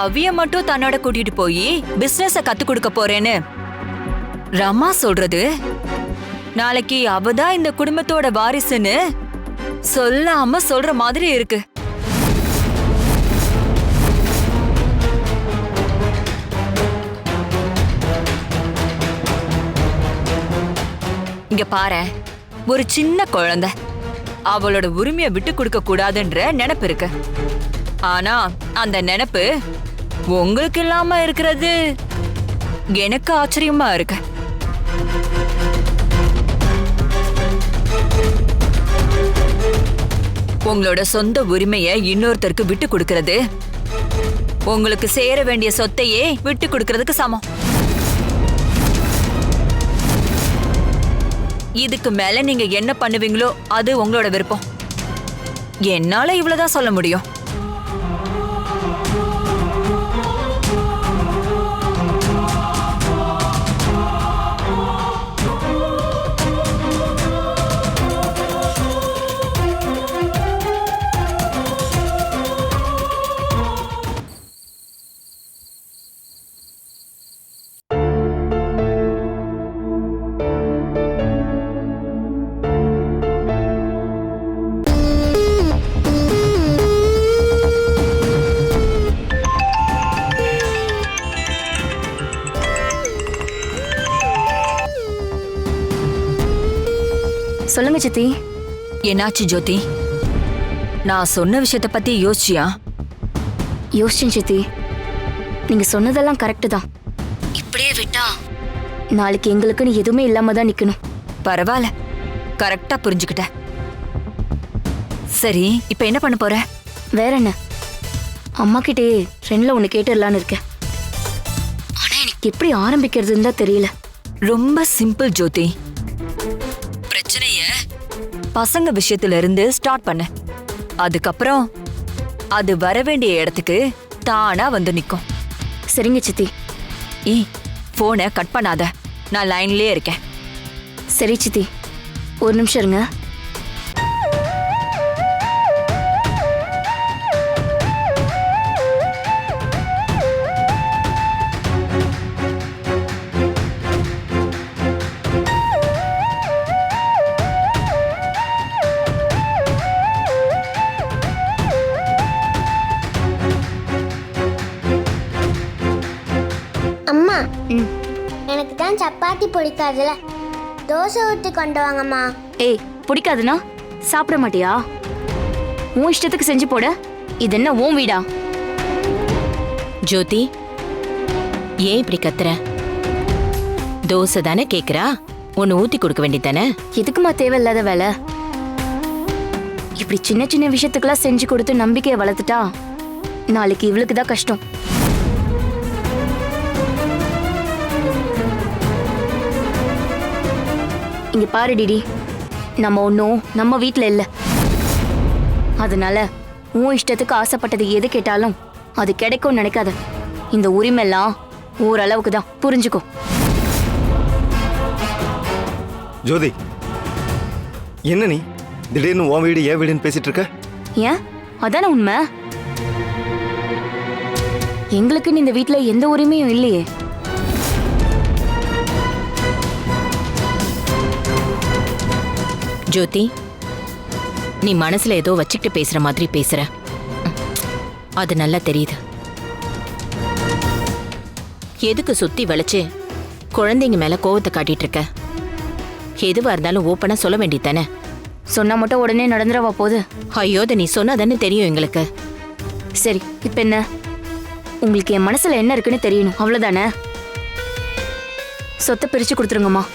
அவிய மட்டும் தன்னோட கூட்டிட்டு போய் பிசினஸ கத்து கொடுக்க போறேன்னு ரமா சொல்றது, நாளைக்கு அவதான் இந்த குடும்பத்தோட வாரிசுன்னு சொல்லாம சொல்ற மாதிரி இருக்கு. இங்க பாரு, ஒரு சின்ன குழந்தை அவளோட உரிமையை விட்டு கொடுக்க கூடாதுன்ற நினைப்பு இருக்கு. ஆனா அந்த நினைப்பு உங்களுக்கு இல்லாம இருக்கிறது எனக்கு ஆச்சரியமா இருக்கு. உங்களோட சொந்த உரிமையை இன்னொருத்தருக்கு விட்டு கொடுக்கறது உங்களுக்கு சேர வேண்டிய சொத்தையே விட்டு கொடுக்கறதுக்கு சமம். இதுக்கு மேல நீங்க என்ன பண்ணுவீங்களோ அது உங்களோட விருப்பம். என்னால இவ்வளவுதான் சொல்ல முடியும். சொல்லுங்க சித்தி. என்னாச்சு ஜோதி? நான் சொன்ன விஷயத்த பத்தி யோசிச்சியா? யோசிச்சேன் சித்தி. நீங்க சொன்னதெல்லாம் கரெக்டு தான். இப்படியே விட்டா நாளைக்கு எங்களுக்குன்னு எதுவுமே இல்லாம தான் நிக்கணும். பரவாயில்ல, கரெக்டா புரிஞ்சுக்கிட்ட. சரி, இப்ப என்ன பண்ண போற? வேற என்ன, அம்மா கிட்டே ரெண்டுல ஒண்ணு கேட்டுடலான்னு இருக்கேன். ஆனா எனக்கு எப்படி ஆரம்பிக்கிறதுன்னு தான் தெரியல. ரொம்ப சிம்பிள் ஜோதி. பசங்க விஷயத்துல இருந்து ஸ்டார்ட் பண்ண, அதுக்கப்புறம் அது வர வேண்டிய இடத்துக்கு தானா வந்து நிக்கும். சரிங்க சித்தி. போனை கட் பண்ணாத, நான் லைன்லயே இருக்கேன். சரி சித்தி, ஒரு நிமிஷம் இருங்க. எனக்கு தான் சப்பாத்தி பிடிக்காதுல, தோசை ஊற்றி கொண்டு வாங்கம்மா. ஏய், பிடிக்காதுன்னா சாப்பிட மாட்டியா? உன் இஷ்டத்துக்கு செஞ்சு போட. இது என்ன உன் வீடா? ஜோதி, ஏன் இப்படி கத்துற? தோசை தானே கேக்குறா, ஒன்னு ஊத்தி கொடுக்க வேண்டியதானே? எதுக்குமா தேவையில்லாத வேலை? இப்படி சின்ன சின்ன விஷயத்துக்கெல்லாம் செஞ்சு கொடுத்து நம்பிக்கையை வளர்த்துட்டா நாளைக்கு இவளுக்கு தான் கஷ்டம். இங்க பாரு டிடி, நம்ம ஒன்றும் நம்ம வீட்டில் இல்லை. அதனால உன் இஷ்டத்துக்கு ஆசைப்பட்டது எது கேட்டாலும் அது கிடைக்கும் நினைக்காத. இந்த உரிமைலாம் ஓரளவுக்கு தான், புரிஞ்சுக்கோ. ஜோதி, என்ன நீ திடீர்னு உன் வீடு ஏன் வீடுன்னு பேசிட்டு இருக்க? ஏன், அதானே உண்மை. எங்களுக்குன்னு இந்த வீட்டில் எந்த உரிமையும் இல்லையே. ஜோதி, நீ மனசுல ஏதோ வச்சுக்கிட்டு பேசுற மாதிரி பேசுற. அது நல்லா தெரியுது. எதுக்கு சுத்தி வளைச்சு குழந்தைங்க மேல கோவத்தை காட்டிட்டு இருக்க? எதுவா இருந்தாலும் ஓப்பனா சொல்ல வேண்டியதானே? சொன்னா மட்டும் உடனே நடந்துடவா போகுது? ஐயோ, நீ சொன்னாதானே தெரியும் எங்களுக்கு. சரி, இப்ப என்ன? உங்களுக்கு என் மனசுல என்ன இருக்குன்னு தெரியணும், அவ்வளவுதானே? சொத்தை பிரிச்சு கொடுத்துருங்கம்மா.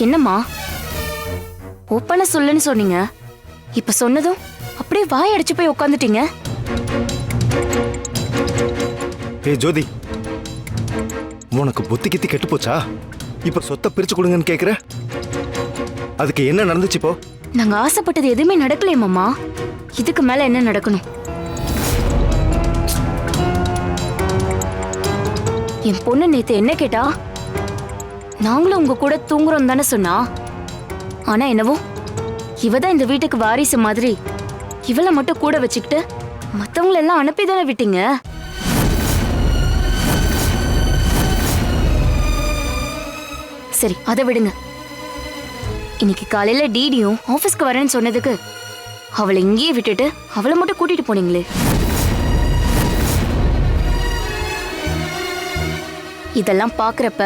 என்னம்மா, ஓப்பனா சொல்லுன்னு சொன்னீங்க, இப்ப சொன்னதும் அப்படியே வாய் அடிச்சு போய் உட்காந்துட்டீங்க. ஏய் ஜோதி, உனக்கு புத்தி கித்தி கெட்டு போச்சா? இப்ப சொத்தை பிரிச்சு கொடுங்கன்னு கேக்குற, அதுக்கு என்ன நடந்துச்சு இப்போ? நாங்க ஆசைப்பட்டது எதுவுமே நடக்கலையே மாமா. இதுக்கு மேல என்ன நடக்கணும்? என் பொண்ணு நேத்து என்ன கேட்டா? நாங்களும் உங்க கூட தூங்குறோம் தானே சொன்னா. ஆனா என்னவோ இவதான் இந்த வீட்டுக்கு வாரிசு மாதிரி இவளை மட்டும் கூட வச்சுக்கிட்டு மத்தவங்கள எல்லாம் அனுப்பி தானே விட்டீங்க. சரி அதை விடுங்க. இன்னைக்கு காலையில டிடியும் ஆபீஸ்க்கு வரேன்னு சொன்னதுக்கு அவளை இங்கேயே விட்டுட்டு அவளை மட்டும் கூட்டிட்டு போனீங்களே. இதெல்லாம் பாக்குறப்ப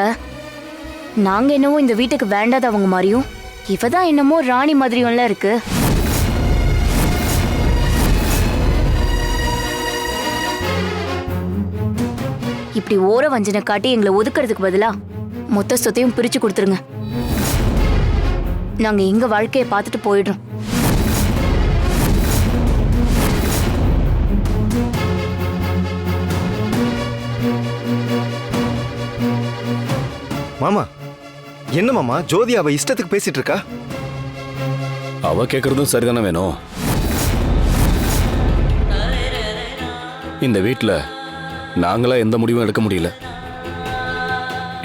நாங்க என்னவோ இந்த வீட்டுக்கு வேண்டாதவங்க மாதிரியும் இவதான் என்னமோ ராணி மாதிரியும்ல இருக்கு. இப்படி ஓர வஞ்சனை காட்டி எங்களை ஒதுக்குறதுக்கு பதிலா மொத்த சொத்தையும் பிரிச்சு கொடுத்துருங்க. நாங்க எங்க வாழ்க்கையை பார்த்துட்டு போயிடுறோம். மாமா என்ன மாமா, ஜோதி அவ இஷ்டத்துக்கு பேசிட்டு இருக்கா? அவ கேட்கறதும் சரிதானே வேணும். இந்த வீட்டில் நாங்களா எந்த முடிவும் எடுக்க முடியல.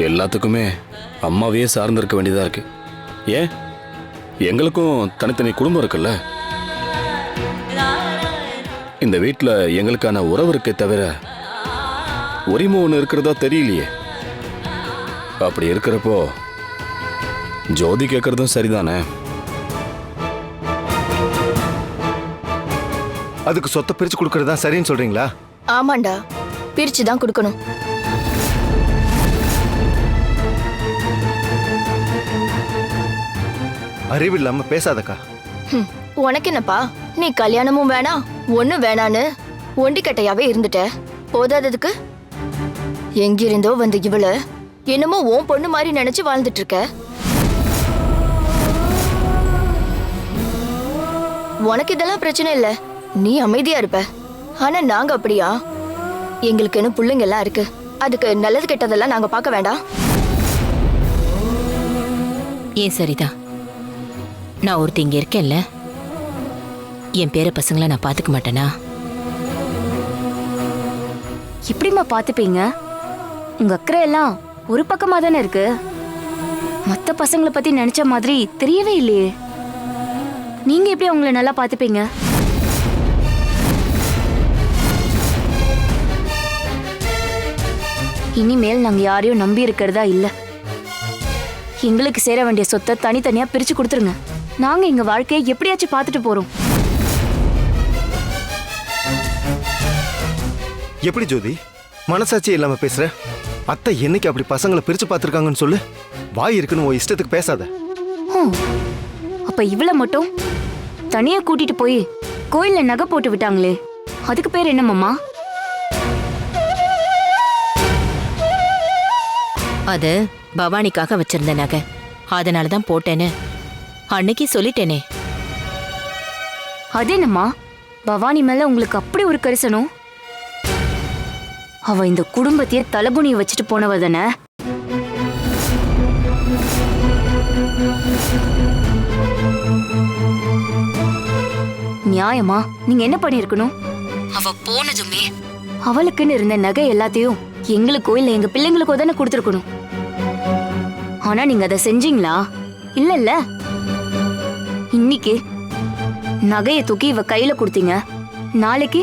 எல்லாத்துக்குமே அம்மாவையே சார்ந்திருக்க வேண்டியதா இருக்கு. ஏன் எங்களுக்கும் தனித்தனி குடும்பம் இருக்குல்ல. இந்த வீட்டில் எங்களுக்கான உறவு இருக்கே தவிர உரிமை ஒன்று இருக்கிறதா தெரியலையே. அப்படி இருக்கிறப்போ ஜோதி கேட்கறதும் சரிதானே. அதுக்கு சொத்தை பிரிச்சு கொடுக்கறதா சரின்னு சொல்றீங்களா? ஆமாண்டா, பிரிச்சு தான் கொடுக்கணும். அறிவு இல்லாம பேசாதக்கா. உனக்கு என்னப்பா, நீ கல்யாணமும் வேணாம் ஒண்ணும் வேணான்னு ஒண்டிக்கட்டையாவே இருந்துட்ட. போதாததுக்கு எங்கிருந்தோ வந்து இவள என்னமோ உன் பொண்ணு மாதிரி நினைச்சு வாழ்ந்துட்டு இருக்க. உனக்கு இதெல்லாம் பிரச்சனை இல்ல, நீ அமைதியா இருப்ப. ஆனா நாங்க அப்படியா? எங்களுக்குன்னு பிள்ளைங்க எல்லாம் இருக்கு. அதுக்கு நல்லது கெட்டதெல்லாம் நாங்க பார்க்க வேண்டாம். ஏன் சரிதா, நான் ஒருத்தி இங்க இருக்கேன்ல, என் பேர பசங்களை நான் பாத்துக்க மாட்டேனா? எப்படிம்மா பாத்துப்பீங்க? உங்க அக்கறை எல்லாம் ஒரு பக்கமா தானே இருக்கு. மத்த பசங்களை பத்தி நினைச்ச மாதிரி தெரியவே இல்லையே. நீங்க எப்படி அவங்கள நல்லா பாத்துப்பீங்க? இனிமேல் நாங்க யாரையும் நம்பி இருக்கிறதா இல்ல. எங்களுக்கு சேர வேண்டிய சொத்தை தனித்தனியா பிரிச்சு கொடுத்துருங்க. நாங்க எங்க வாழ்க்கையை எப்படியாச்சும் பார்த்துட்டு போறோம். எப்படி ஜோதி மனசாட்சி இல்லாம பேசுற? அத்தை என்னைக்கு அப்படி பசங்களை பிரிச்சு பார்த்திருக்காங்கன்னு சொல்லு. வாய் இருக்குன்னு உன் இஷ்டத்துக்கு பேசாத. அப்ப இவளை மட்டும் தனியா கூட்டிட்டு போய் கோயில்ல நகை போட்டு விட்டாங்களே, அதுக்கு பேர் என்ன மாமா? அது பவானிக்காக வச்சிருந்த நகை, அதனாலதான் போட்டேன்னு அன்னைக்கு சொல்லிட்டேனே. அது என்னம்மா, பவானி மேல உங்களுக்கு அப்படி ஒரு கரிசனம்? அவ இந்த குடும்பத்தையே தலகுனிய வச்சுட்டு போனவ தானே. நியாயமா நீங்க என்ன பண்ணிருக்கணும்? அவ போனதுமே அவளுக்குன்னு இருந்த நகை எல்லாத்தையும் எங்களுக்கோ இல்ல எங்க பிள்ளைங்களுக்கோ தானே கொடுத்துருக்கணும். ஆனா நீங்க அதை செஞ்சீங்களா? இல்ல. இன்னைக்கு நகையை தூக்கி இவ கையில கொடுத்தீங்க, நாளைக்கு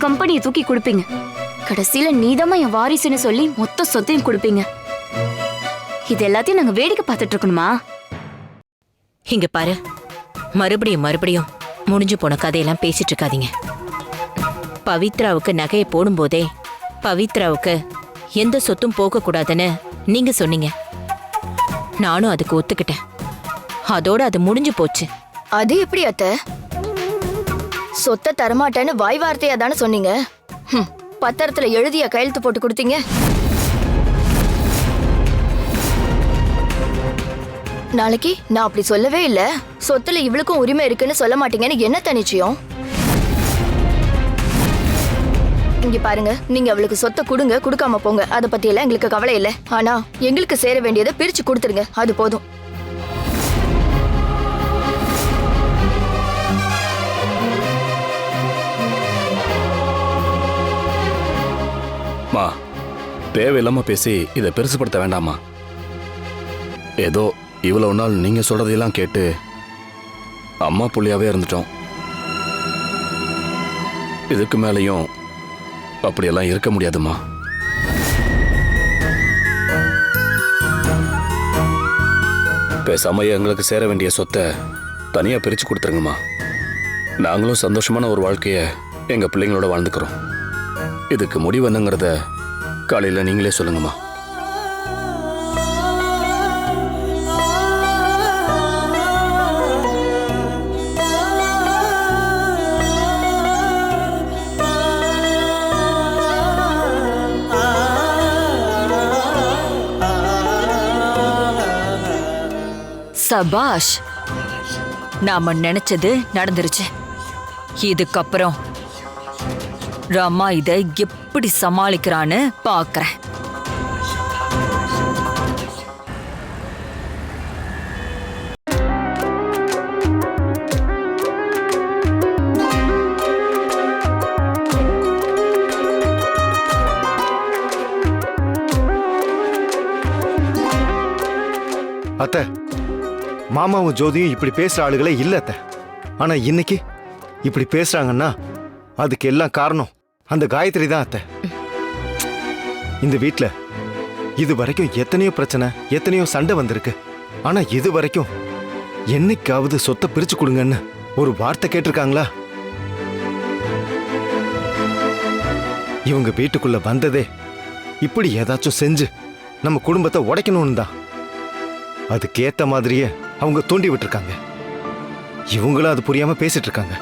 கம்பெனியை தூக்கி கொடுப்பீங்க, கடைசியில நீதமா என் வாரிசுன்னு சொல்லி மொத்த சொத்தையும் கொடுப்பீங்க. இது எல்லாத்தையும் நாங்க வேடிக்கை பார்த்துட்டு இருக்கணுமா? இங்க பாரு, மறுபடியும் முடிஞ்சு போன கதையெல்லாம் பேசிட்டு இருக்காதீங்க. பவித்ராவுக்கு நகையை போடும்போதே பவித்ராவுக்கு எந்த சொத்தும் போக கூடாதுன்னு நீங்க சொன்னீங்க. நானும் அதுக்கு ஒத்துக்கிட்டேன். அதோட அது முடிஞ்சு போச்சு. அது எப்படி அத்தை? சொத்தை தரமாட்டேன்னு வாய் வார்த்தையா தானே சொன்னீங்க. பத்திரத்துல எழுதிய கையெழுத்து போட்டு கொடுத்தீங்க. நாளைக்கு நான் அப்படி சொல்லவே இல்ல, சொத்துல இவளுக்கும் உரிமை இருக்குன்னு சொல்ல மாட்டீங்கன்னு என்ன தனிச்சயம்? இங்க பாருங்க, நீங்க அவளுக்கு சொத்தை கொடுங்க கொடுக்காம போங்க, அத பத்தி எல்லாம் எங்களுக்கு கவலை இல்ல. ஆனா எங்களுக்கு சேர வேண்டியதை பிரிச்சு கொடுத்துருங்க, அது போதும். மா, தேவையில்லாம பேசி இதை பெருசுப்படுத்த வேண்டாமா? ஏதோ இவ்வளவு நாள் நீங்க சொல்றதையெல்லாம் கேட்டு அம்மா புள்ளியாவே இருந்துட்டோம். இதுக்கு மேலேயும் அப்படியெல்லாம் இருக்க முடியாதுமா. பேசாம எங்களுக்கு சேர வேண்டிய சொத்தை தனியா பிரிச்சு கொடுத்துருங்கம்மா. நாங்களும் சந்தோஷமான ஒரு வாழ்க்கைய எங்க பிள்ளைங்களோட வாழ்ந்துக்கிறோம். இதுக்கு முடிவு என்னங்கிறத காலையில நீங்களே சொல்லுங்கம்மா. சபாஷ், நாம நினைச்சது நடந்துருச்சு. இதுக்கப்புறம் ரமா இதை எப்படி சமாளிக்கிறான்னு பாக்குறேன். அத்தை, மாமாவும் ஜோதியும் இப்படி பேசுற ஆளுகளே இல்ல அத்தை. ஆனா இன்னைக்கு இப்படி பேசுறாங்கன்னா அதுக்கு எல்லாம் காரணம் அந்த காயத்ரி தான் அத்தை. இந்த வீட்ல இது வரைக்கும் எத்தனையோ பிரச்சனை, எத்தனையோ சண்டை வந்திருக்கு. ஆனா இது வரைக்கும் என்னைக்காவது சொத்தை பிரிச்சு கொடுங்கன்னு ஒரு வார்த்தை கேட்டிருக்காங்களா? இவங்க வீட்டுக்குள்ள வந்ததே இப்படி ஏதாச்சும் செஞ்சு நம்ம குடும்பத்தை உடைக்கணும்னு தான். அதுக்கேத்த மாதிரியே அவங்க தூண்டி விட்டுருக்காங்க. இவங்களும் அது புரியாம பேசிட்டு இருக்காங்க.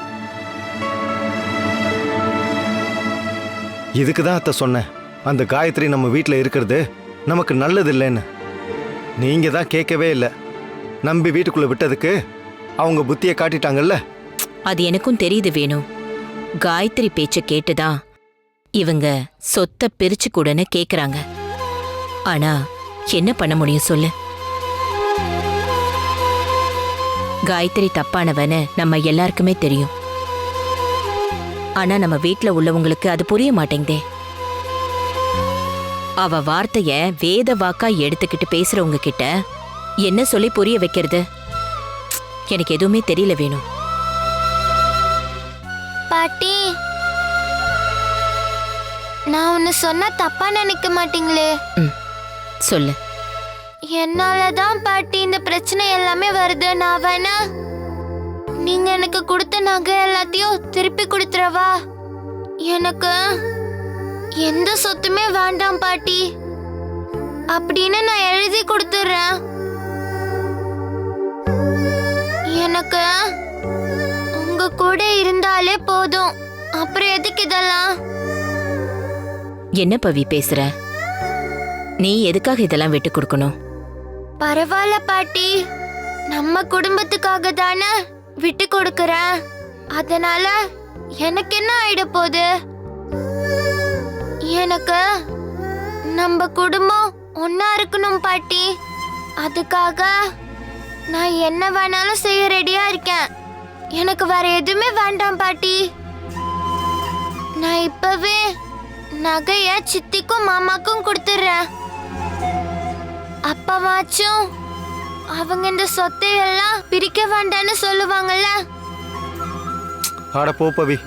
இதுக்கு தான் அத்தை சொன்னேன், அந்த காயத்ரி நம்ம வீட்டில் இருக்கிறது நமக்கு நல்லது இல்லைன்னு. நீங்க தான் கேட்கவே இல்லை. நம்பி வீட்டுக்குள்ள விட்டதுக்கு அவங்க புத்தியை காட்டிட்டாங்கல்ல. அது எனக்கும் தெரியுது வேணும். காயத்ரி பேச்ச கேட்டுதான் இவங்க சொத்தை பிரிச்சு கூடன்னு கேக்குறாங்க. ஆனா என்ன பண்ண முடியும் சொல்லு? காயத்ரி தப்பானவன்னு நம்ம எல்லாருக்குமே தெரியும். ஆனா நம்ம வீட்ல உள்ளவங்களுக்கு அது புரிய மாட்டேங்குதே. அவ வார்த்தைய வேத வாக்கா எடுத்துக்கிட்டு பேசுறவங்க கிட்ட என்ன சொல்லி புரிய வைக்கிறது? எனக்கு எதுவுமே தெரியல வேணும். பாட்டி, நான் ஒன்னு சொன்னா தப்பா நினைக்க மாட்டீங்களே? சொல்லு. என்னாலதான் பாட்டி இந்த பிரச்சனை எல்லாமே வருது. நான் வேணா நீங்க எனக்கு கொடுத்த நகை எல்லாத்தையும் திருப்பி கொடுத்துறவா? எனக்கு எந்த சொத்துமே வேண்டாம் பாட்டி அப்படின்னு நான் எழுதி கொடுத்துறேன். எனக்கு உங்க கூட இருந்தாலே போதும். அப்புறம் எதுக்கு இதெல்லாம்? என்ன பவி பேசுற? நீ எதுக்காக இதெல்லாம் விட்டு கொடுக்கணும்? பரவாயில்ல பாட்டி, நம்ம குடும்பத்துக்காக தானே விட்டு கொடுக்கறேன். அதனால எனக்கு என்ன ஆயிட போகுது? எனக்கு நம்ம குடும்பம் ஒன்னா இருக்கணும் பாட்டி. அதுக்காக நான் என்ன வேணாலும் செய்ய ரெடியா இருக்கேன். எனக்கு வேற எதுவுமே வேண்டாம் பாட்டி. நான் இப்பவே நகைய சித்திக்கும் மாமாக்கும் கொடுத்துறேன். அப்பவாச்சும் அவங்க இந்த சொத்தை எல்லாம் பிரிக்க வேண்டான்னு சொல்லுவாங்கல்ல. ஆட போ பவி,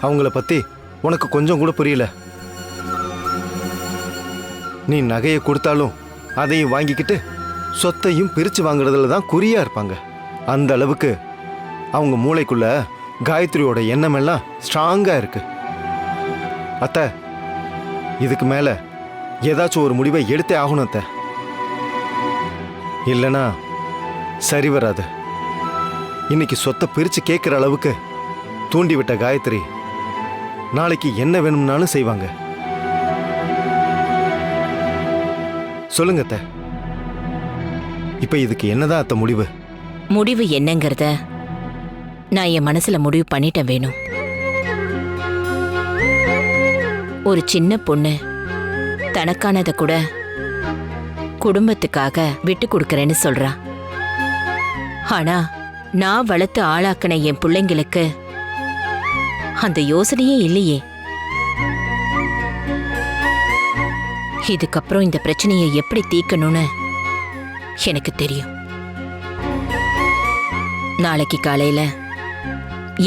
அவங்கள பத்தி உனக்கு கொஞ்சம் கூட புரியல. நீ நகையை கொடுத்தாலும் அதையும் வாங்கிக்கிட்டு சொத்தையும் பிரிச்சு வாங்குறதுல தான் குறியா இருப்பாங்க. அந்த அளவுக்கு அவங்க மூளைக்குள்ள காயத்ரியோட எண்ணம் எல்லாம் ஸ்ட்ராங்கா இருக்கு. அத்தை, இதுக்கு மேல ஏதாச்சும் ஒரு முடிவை எடுத்தே ஆகணும் அத்தை. இல்லைன்னா சரி வராது. இன்னைக்கு சொத்தை பிரிச்சு கேட்கிற அளவுக்கு தூண்டி விட்ட காயத்ரி நாளைக்கு என்ன வேணும்னாலும் செய்வாங்க. சொல்லுங்க அத்தை, இப்ப இதுக்கு என்னதான் அத்தை முடிவு? முடிவு என்னங்கிறத நான் என் மனசுல முடிவு பண்ணிட்டேன் வேணும். ஒரு சின்ன பொண்ணு தனக்கானதை கூட குடும்பத்துக்காக விட்டு கொடுக்கறேன்னு சொல்றா. ஆனா நான் வளர்த்து ஆளாக்கின என் பிள்ளைங்களுக்கு அந்த யோசனையே இல்லையே. இதுக்கப்புறம் இந்த பிரச்சனையை எப்படி தீர்க்கணும்னு எனக்கு தெரியும். நாளைக்கு காலையில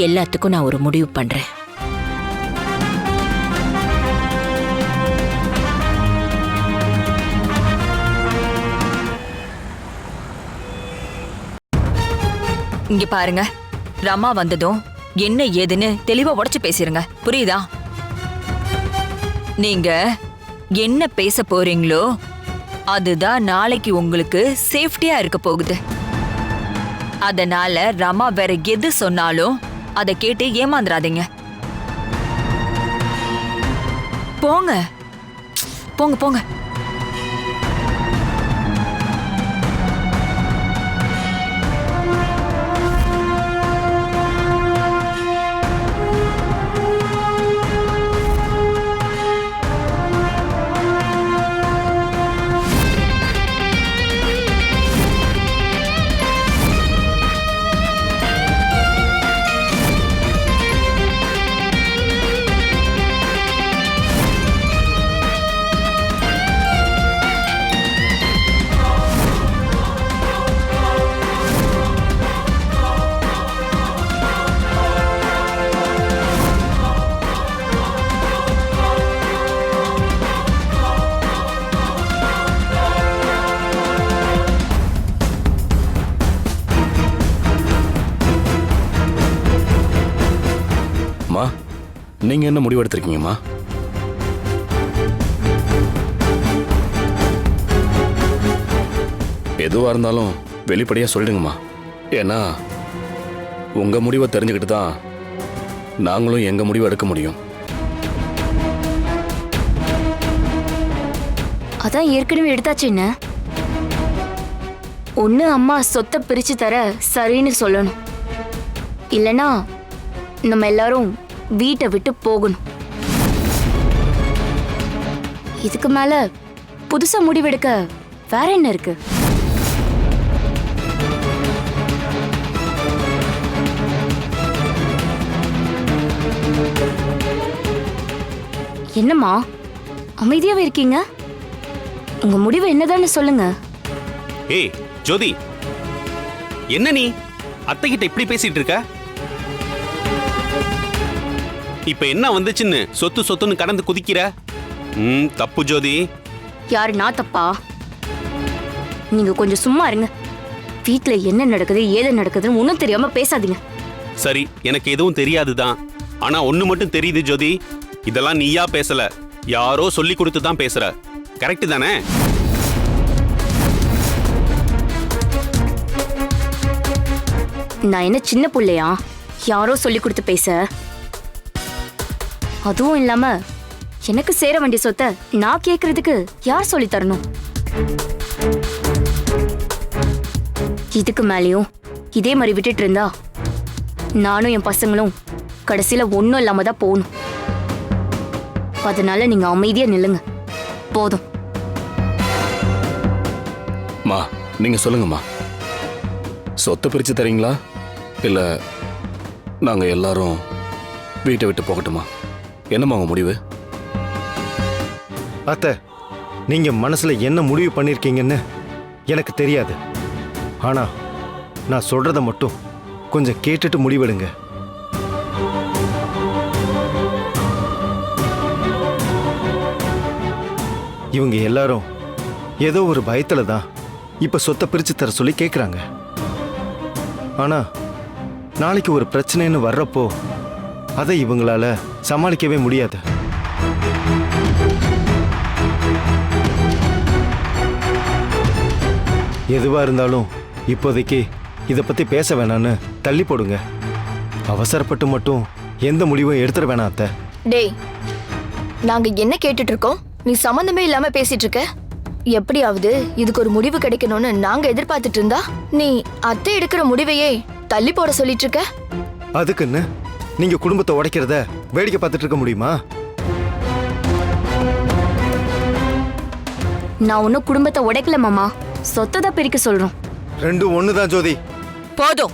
எல்லாத்துக்கும் நான் ஒரு முடிவு பண்றேன். இங்க பாருங்க, ரமா வந்ததும் என்ன ஏதுன்னு தெளிவா உடைச்சு பேசிருங்க, புரியுதா? நீங்க என்ன பேச போறீங்களோ அதுதான் நாளைக்கு உங்களுக்கு சேஃப்டியா இருக்க போகுது. அதனால ரமா வேற எது சொன்னாலும் அதை கேட்டு ஏமாந்துடாதீங்க. போங்க போங்க போங்க. அம்மா, நீங்க என்ன முடிவு எடுத்திருக்கீங்கம்மா? எதுவா இருந்தாலும் வெளிப்படையா சொல்லிடுங்கம்மா. ஏன்னா உங்க முடிவை தெரிஞ்சுக்கிட்டு தான் நாங்களும் எங்க முடிவை எடுக்க முடியும். அதான் ஏற்கனவே எடுத்தாச்சு. என்ன ஒண்ணு அம்மா சொத்தை பிரிச்சு தர சரின்னு சொல்லணும், இல்லனா நம்ம எல்லாரும் வீட்டை விட்டு போகணும். இதுக்கு மேல புதுசா முடிவெடுக்க வேற என்ன இருக்கு? என்னம்மா அமைதியாவே இருக்கீங்க? உங்க முடிவு என்னதான்னு சொல்லுங்க. ஏய் ஜோதி, என்ன நீ அத்தைகிட்ட இப்படி பேசிட்டு இருக்க? இப்ப என்ன வந்துச்சுன்னு சொத்து சொத்துன்னு கடந்து குதிக்கிற? தப்பு ஜோதி. யாரு நான் தப்பா? நீங்க கொஞ்சம் சும்மா இருங்க. வீட்ல என்ன நடக்குது ஏது நடக்குதுன்னு ஒன்னும் தெரியாம பேசாதீங்க. சரி, எனக்கு எதுவும் தெரியாதுதான். ஆனா ஒண்ணு மட்டும் தெரியுது ஜோதி, இதெல்லாம் நீயா பேசல, யாரோ சொல்லி கொடுத்து தான் பேசுற. கரெக்ட் தானே? நான் என்ன சின்ன புள்ளையா யாரோ சொல்லி கொடுத்து பேச? அதுவும் இல்லாம எனக்கு சேர வேண்டிய சொத்தை நான் கேக்குறதுக்கு யார் சொல்லி தரணும்? இதுக்கு மேலேயும் இதே மாதிரி விட்டுட்டு இருந்தா நானும் என் பசங்களும் கடைசியில ஒன்னும் இல்லாம தான் போகணும். அதனால நீங்க அமைதியா நில்லுங்க, போதும். மா, நீங்க சொல்லுங்கம்மா. சொத்தை பிரிச்சு தரீங்களா இல்ல நாங்க எல்லாரும் வீட்டை விட்டு போகட்டுமா? என்னம்மா உங்க முடிவு? அத்தை, நீங்க மனசுல என்ன முடிவு பண்ணிருக்கீங்கன்னு எனக்கு தெரியாது. ஆனா நான் சொல்றத மட்டும் கொஞ்சம் கேட்டுட்டு முடிவெடுங்க. இவங்க எல்லாரும் ஏதோ ஒரு பயத்துல தான் இப்ப சொத்தை பிரிச்சு தர சொல்லி கேக்குறாங்க. ஆனா நாளைக்கு ஒரு பிரச்சனைன்னு வர்றப்போ அதை இவங்களால சமாளிக்கவே முடியாது. எதுவா இருந்தாலும் இப்போதைக்கு இதை பத்தி பேச வேணான்னு தள்ளி போடுங்க. அவசரப்பட்டு மட்டும் எந்த முடிவும் எடுத்துட வேணாம் அத்தை. டேய், நாங்க என்ன கேட்டுட்டு இருக்கோம்? நீ சம்பந்தமே இல்லாம பேசிட்டு இருக்க. எப்படியாவது இதுக்கு ஒரு முடிவு கிடைக்கணும்னு நாங்க எதிர்பார்த்துட்டு இருந்தா நீ அத்தை எடுக்கிற முடிவையே தள்ளி போட சொல்லிட்டு இருக்க. அதுக்குன்னு நீங்க குடும்பத்தை உடைக்கிறத வேடிக்கை பார்த்துட்டு இருக்க முடியுமா? நான் ஒன்னும் குடும்பத்தை உடைக்கல மாமா, சொத்தை தான் பிரிக்க சொல்றோம். ரெண்டும் ஒண்ணுதான் ஜோதி. போதும்.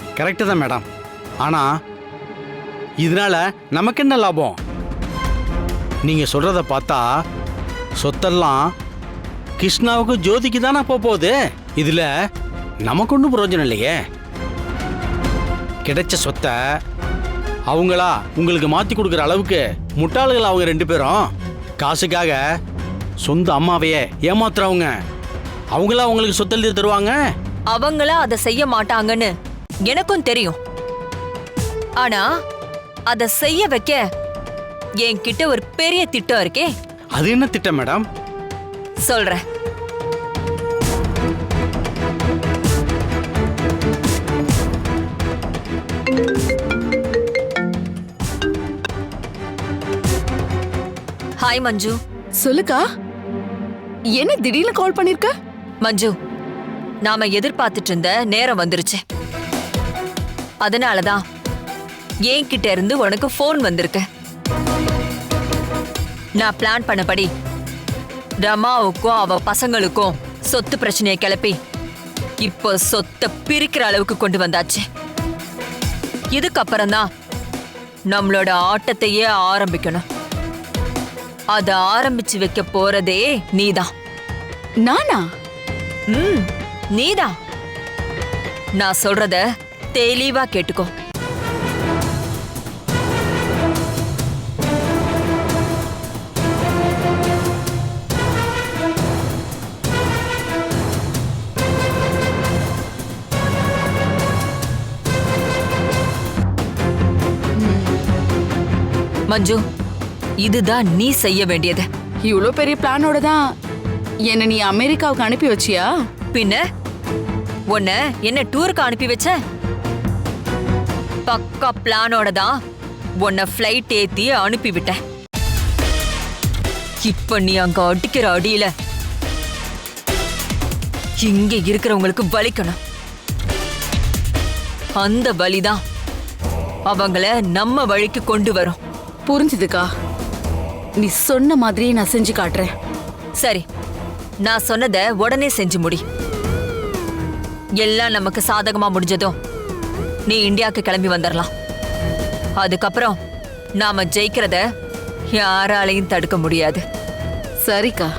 கரெக்டு தான் மேடம். ஆனா இதனால நமக்கு என்ன லாபம்? நீங்க சொல்றத பார்த்தா சொத்தெல்லாம் கிருஷ்ணாவுக்கு ஜோதிக்கு தானே போகுது. இதுல நமக்கு ஒன்றும் பிரயோஜனம் இல்லையே. கிடைச்ச சொத்தை அவங்களா உங்களுக்கு மாத்தி கொடுக்குற அளவுக்கு முட்டாளுகள் அவங்க 2 பேரும். காசுக்காக சொந்த அம்மாவையே ஏமாத்துறவங்க. அவங்களா அவங்களுக்கு சொத்தெழுதி தருவாங்க? அவங்களா அதை செய்ய மாட்டாங்கன்னு எனக்கும் தெரியும். ஆனா அதை செய்ய வைக்க என்கிட்ட ஒரு பெரிய திட்டம் இருக்கே. அது என்ன திட்டம் மேடம்? சொல்றேன். ஹாய் மஞ்சு. சொல்லுக்கா, என்ன திடீர்னு கால் பண்ணிருக்க? மஞ்சு, நாம எதிர்பார்த்துட்டு இருந்த நேரம் வந்துருச்சு. அதனாலதான் என்கிட்ட இருந்து உனக்கு போன் வந்திருக்கு. நான் பிளான் பண்ணபடி ரமாவுக்கும் அவ பசங்களுக்கும் சொத்து பிரச்சனையை கிளப்பி இப்போ சொத்தை பிரிக்கிற அளவுக்கு கொண்டு வந்தாச்சு. இதுக்கப்புறம் தான் நம்மளோட ஆட்டத்தையே ஆரம்பிக்கணும். அதை ஆரம்பிச்சு வைக்க போறதே நீதான். நானா? நீதான். நான் சொல்றத தெளிவா கேட்டுக்கோ. மஞ்சு, இதுதான் நீ செய்ய வேண்டியது. இவ்ளோ பெரிய பிளானோட தான் என்ன நீ அமெரிக்காவுக்கு அனுப்பி வச்சியா? பின்ன உன்னை என்ன டூருக்கு அனுப்பி வச்ச? பக்கா பிளானோட தான் உன்னை ஃப்ளைட் ஏத்தி அனுப்பி விட்டேன். இப்ப நீ அங்க அடிக்கிற அடியில இங்க இருக்கிறவங்களுக்கு வலிக்கணும். அந்த வலிதான் அவங்கள நம்ம வழிக்கு கொண்டு வரும். புரிஞ்சுதுக்கா, நீ சொன்ன மாதிரியே நான் செஞ்சு காட்டுறேன். சரி, நான் சொன்னதை உடனே செஞ்சு முடி. எல்லாம் நமக்கு சாதகமா முடிஞ்சதும் நீ இந்தியாவுக்கு கிளம்பி வந்துடலாம். அதுக்கப்புறம் நாம ஜெயிக்கிறத யாராலையும் தடுக்க முடியாது. சரிக்கா.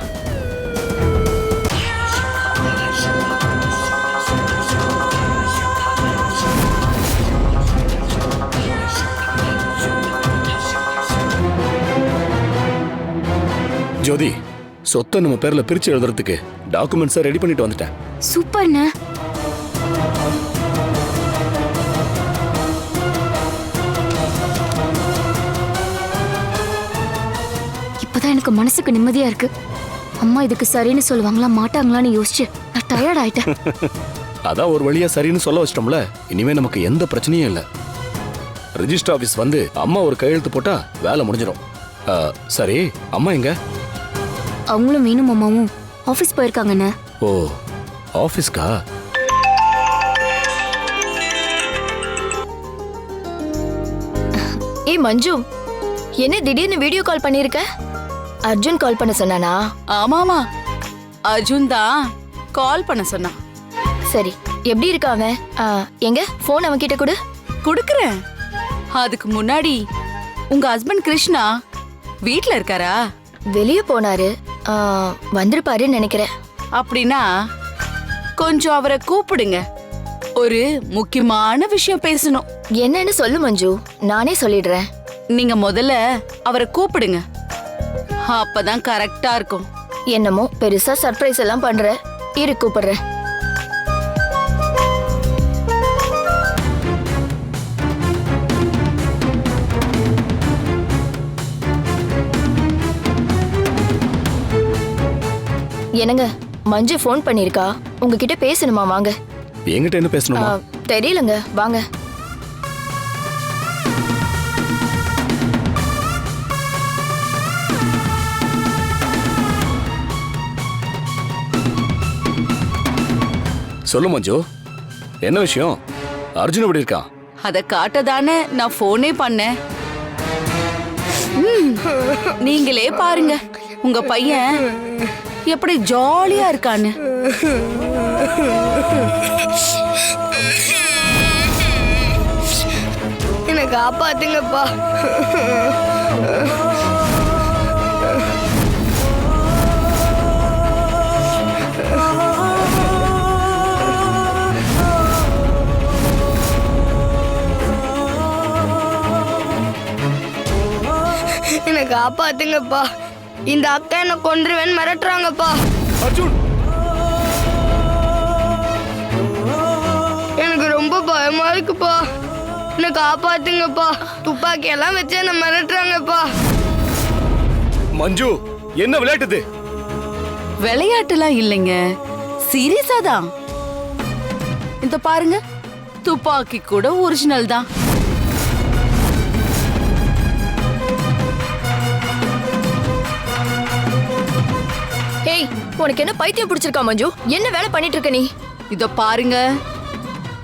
ஜோதி, சொத்தை நம்ம பேர்ல பிரிச்சு எழுதுறதுக்கு டாக்குமெண்ட்ஸை ரெடி பண்ணிட்டு வந்துட்டேன். சூப்பர்ண்ணே. இப்பதான் எனக்கு மனசுக்கு நிம்மதியா இருக்கு. அம்மா இதுக்கு சரின்னு சொல்லுவாங்களா மாட்டாங்களான்னு யோசிச்சு நான் டயர்ட் ஆயிட்டேன். அதான் ஒரு வழியா சரின்னு சொல்ல வச்சிட்டோம்ல. இனிமே நமக்கு எந்த பிரச்சனையும் இல்லை. ரெஜிஸ்டர் ஆபீஸ் வந்து அம்மா ஒரு கையெழுத்து போட்டா வேலை முடிஞ்சிடும். சரி, அம்மா எங்க? அவங்களும் மீனும் அம்மாவும் ஆபீஸ் போயிருக்காங்கண்ணே. ஓ, ஆபீஸ்க்கா? ஏய் மஞ்சு, என்ன திடீர்னு வீடியோ கால் பண்ணிருக்க? அர்ஜுன் கால் பண்ண சொன்னானா? ஆமாமா, அர்ஜுன் தான் கால் பண்ண சொன்னான். சரி, எப்படி இருக்கா அவன்? எங்க போன் அவன் கிட்ட கொடு. கொடுக்கறேன். அதுக்கு முன்னாடி உங்க ஹஸ்பண்ட் கிருஷ்ணா வீட்ல இருக்காரா? வெளியே போனாரு, வந்திருப்பாருன்னு நினைக்கிறேன். அப்படின்னா கொஞ்சம் அவரை கூப்பிடுங்க. ஒரு முக்கியமான விஷயம் பேசணும். என்னன்னு சொல்லு மஞ்சு, நானே சொல்லிடுறேன். நீங்க முதல்ல அவரை கூப்பிடுங்க, அப்பதான் கரெக்டா இருக்கும். என்னமோ பெருசா சர்ப்ரைஸ் எல்லாம் பண்ற. இரு கூப்பிடுறேன். என்னங்க, மஞ்சு ஃபோன் பண்ணிருக்கா, உங்ககிட்ட பேசணுமா? வாங்க. என்கிட்ட என்ன பேசணுமா? தெரியலங்க, வாங்க. சொல்லு மஞ்சு, என்ன விஷயம்? அர்ஜுன் எப்படி இருக்கான்? அத காட்டதானே நான் போனே பண்ணேன். நீங்களே பாருங்க உங்க பையன் எப்படி ஜாலியா இருக்கான்னு. காப்பாத்துங்கப்பா. என்னை காப்பாத்துங்கப்பா. இந்த அக்கா என்ன கொன்றுவேன்னு மிரட்டுறாங்கப்பா. அர்ஜுன் எனக்கு ரொம்ப பயமா இருக்குப்பா. என்னை காப்பாத்துங்கப்பா. துப்பாக்கி எல்லாம் வச்சு என்ன மிரட்டுறாங்கப்பா. மஞ்சு என்ன விளையாட்டுது? விளையாட்டுலாம் இல்லைங்க, சீரியஸா தான். இந்த பாருங்க, துப்பாக்கி கூட ஒரிஜினல் தான். ஏய், உனக்கு என்ன பைத்தியம் பிடிச்சிருக்கா மஞ்சு? என்ன வேலை பண்ணிட்டு இருக்க நீ? இத பாருங்க,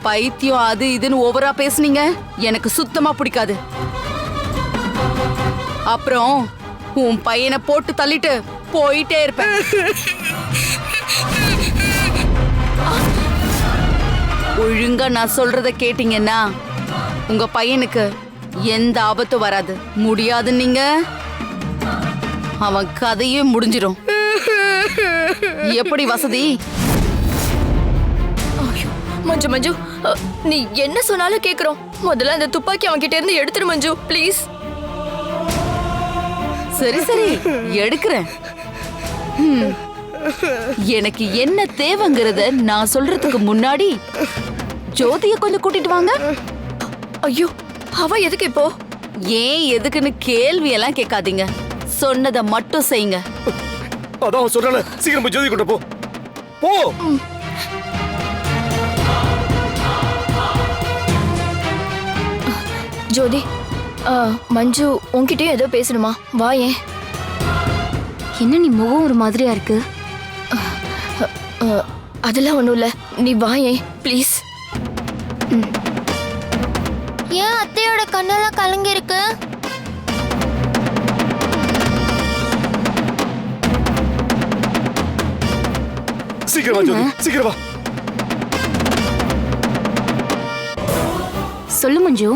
பைத்தியம் அது இதுன்னு ஓவரா பேசுனீங்க, எனக்கு சுத்தமா பிடிக்காது. அப்புறம் உன் பையனை போட்டு தள்ளிட்டு போயிட்டே இருப்பேன். ஒழுங்கா நான் சொல்றத கேட்டீங்கன்னா உங்க பையனுக்கு எந்த ஆபத்தும் வராது. முடியாது நீங்க, அவன் கதையே முடிஞ்சிடும். எப்படி வசதி? ஐயோ, மஞ்சு மஞ்சு, நீ என்ன சொன்னாலும் கேக்குறோம். முதல்ல அந்த துப்பாக்கி அவன்கிட்ட இருந்து எடுத்துரு மஞ்சு, ப்ளீஸ். சரி சரி, எடுக்கிறேன். எனக்கு என்ன தேவைங்கிறத நான் சொல்றதுக்கு முன்னாடி ஜோதிய கொஞ்சம் கூட்டிட்டு வாங்க. ஐயோ, அவ எதுக்கு இப்போ? ஏன் எதுக்குன்னு கேள்வி எல்லாம் கேட்காதீங்க, சொன்னதை மட்டும் செய்யுங்க. அதான் சொல்றல, சீக்கிரம் போய் ஜோதி கொண்டு போ. போ. ஜோதி, மஞ்சு உன்கிட்டயும் ஏதோ பேசணுமா? வா. ஏன் என்ன நீ முகம் ஒரு மாதிரியா இருக்கு? அதெல்லாம் ஒண்ணும் இல்ல, நீ வா. ஏன் ப்ளீஸ். ஏன் அத்தையோட கண்ணெல்லாம் கலங்கி இருக்கு? சீக்கிரம் வா ஜோதி, சீக்கிரம் வா. சொல்லு மஞ்சு.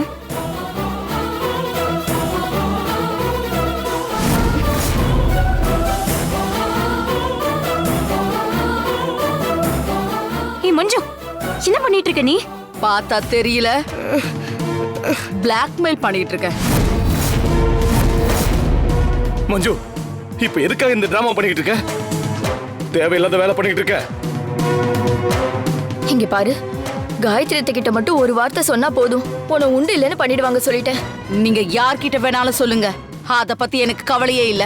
ஏய் மஞ்சு, என்ன பண்ணிட்டு இருக்க நீ? பார்த்தா தெரியல, பிளாக்மெயில் பண்ணிட்டு இருக்க. மஞ்சு, இப்ப எதுக்காக இந்த டிராமா பண்ணிட்டு இருக்க? தேவையில்லாத வேலை பண்ணிட்டு இருக்க. இங்க பாரு, காயத்ரி கிட்ட மட்டும் ஒரு வார்த்தை சொன்னா போதும், உன உண்டு இல்லைன்னு பண்ணிடுவாங்க சொல்லிட்டேன். நீங்க யார்கிட்ட வேணாலும் சொல்லுங்க, அத பத்தி எனக்கு கவலையே இல்ல.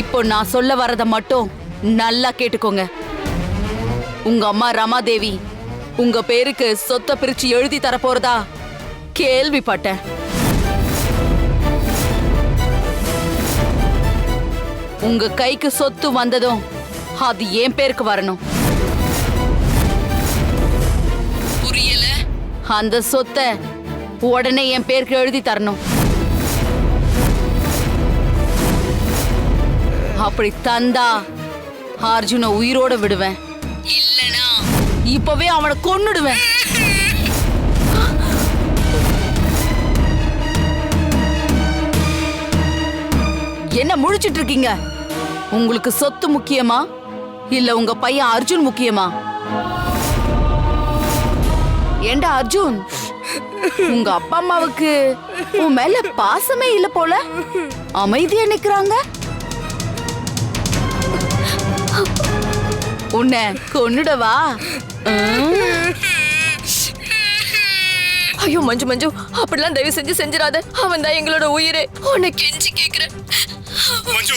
இப்போ நான் சொல்ல வரத மட்டும் நல்லா கேட்டுக்கோங்க. உங்க அம்மா ரமாதேவி உங்க பேருக்கு சொத்தை பிரிச்சு எழுதி தர போறதா கேள்விப்பட்டேன். உங்க கைக்கு சொத்து வந்ததும் அது என் பேருக்கு வரணும். புரியல? அந்த சொத்தை உடனே என் பேருக்கு எழுதி தரணும். அப்படி தந்தா அர்ஜுனை உயிரோட விடுவேன், இல்லனா இப்பவே அவனை கொன்னுடுவேன். என்ன முழிச்சிட்டு இருக்கீங்க? உங்களுக்கு சொத்து முக்கியமா இல்ல உங்க பையன் அர்ஜுன் முக்கியமா? ஏண்டா அர்ஜுன், உங்க அப்பா அம்மாவுக்கு உன் மேல பாசமே இல்ல போல, அமைதியா நிக்கிறாங்க. உன்னை கொன்னுடவா? ஐயோ மஞ்சு மஞ்சு, அப்படிலாம் தயவு செஞ்சு செஞ்சிடாத. அவன் தான் எங்களோட உயிரே. உன்னை கெஞ்சி கேக்குறேன் மஞ்சு,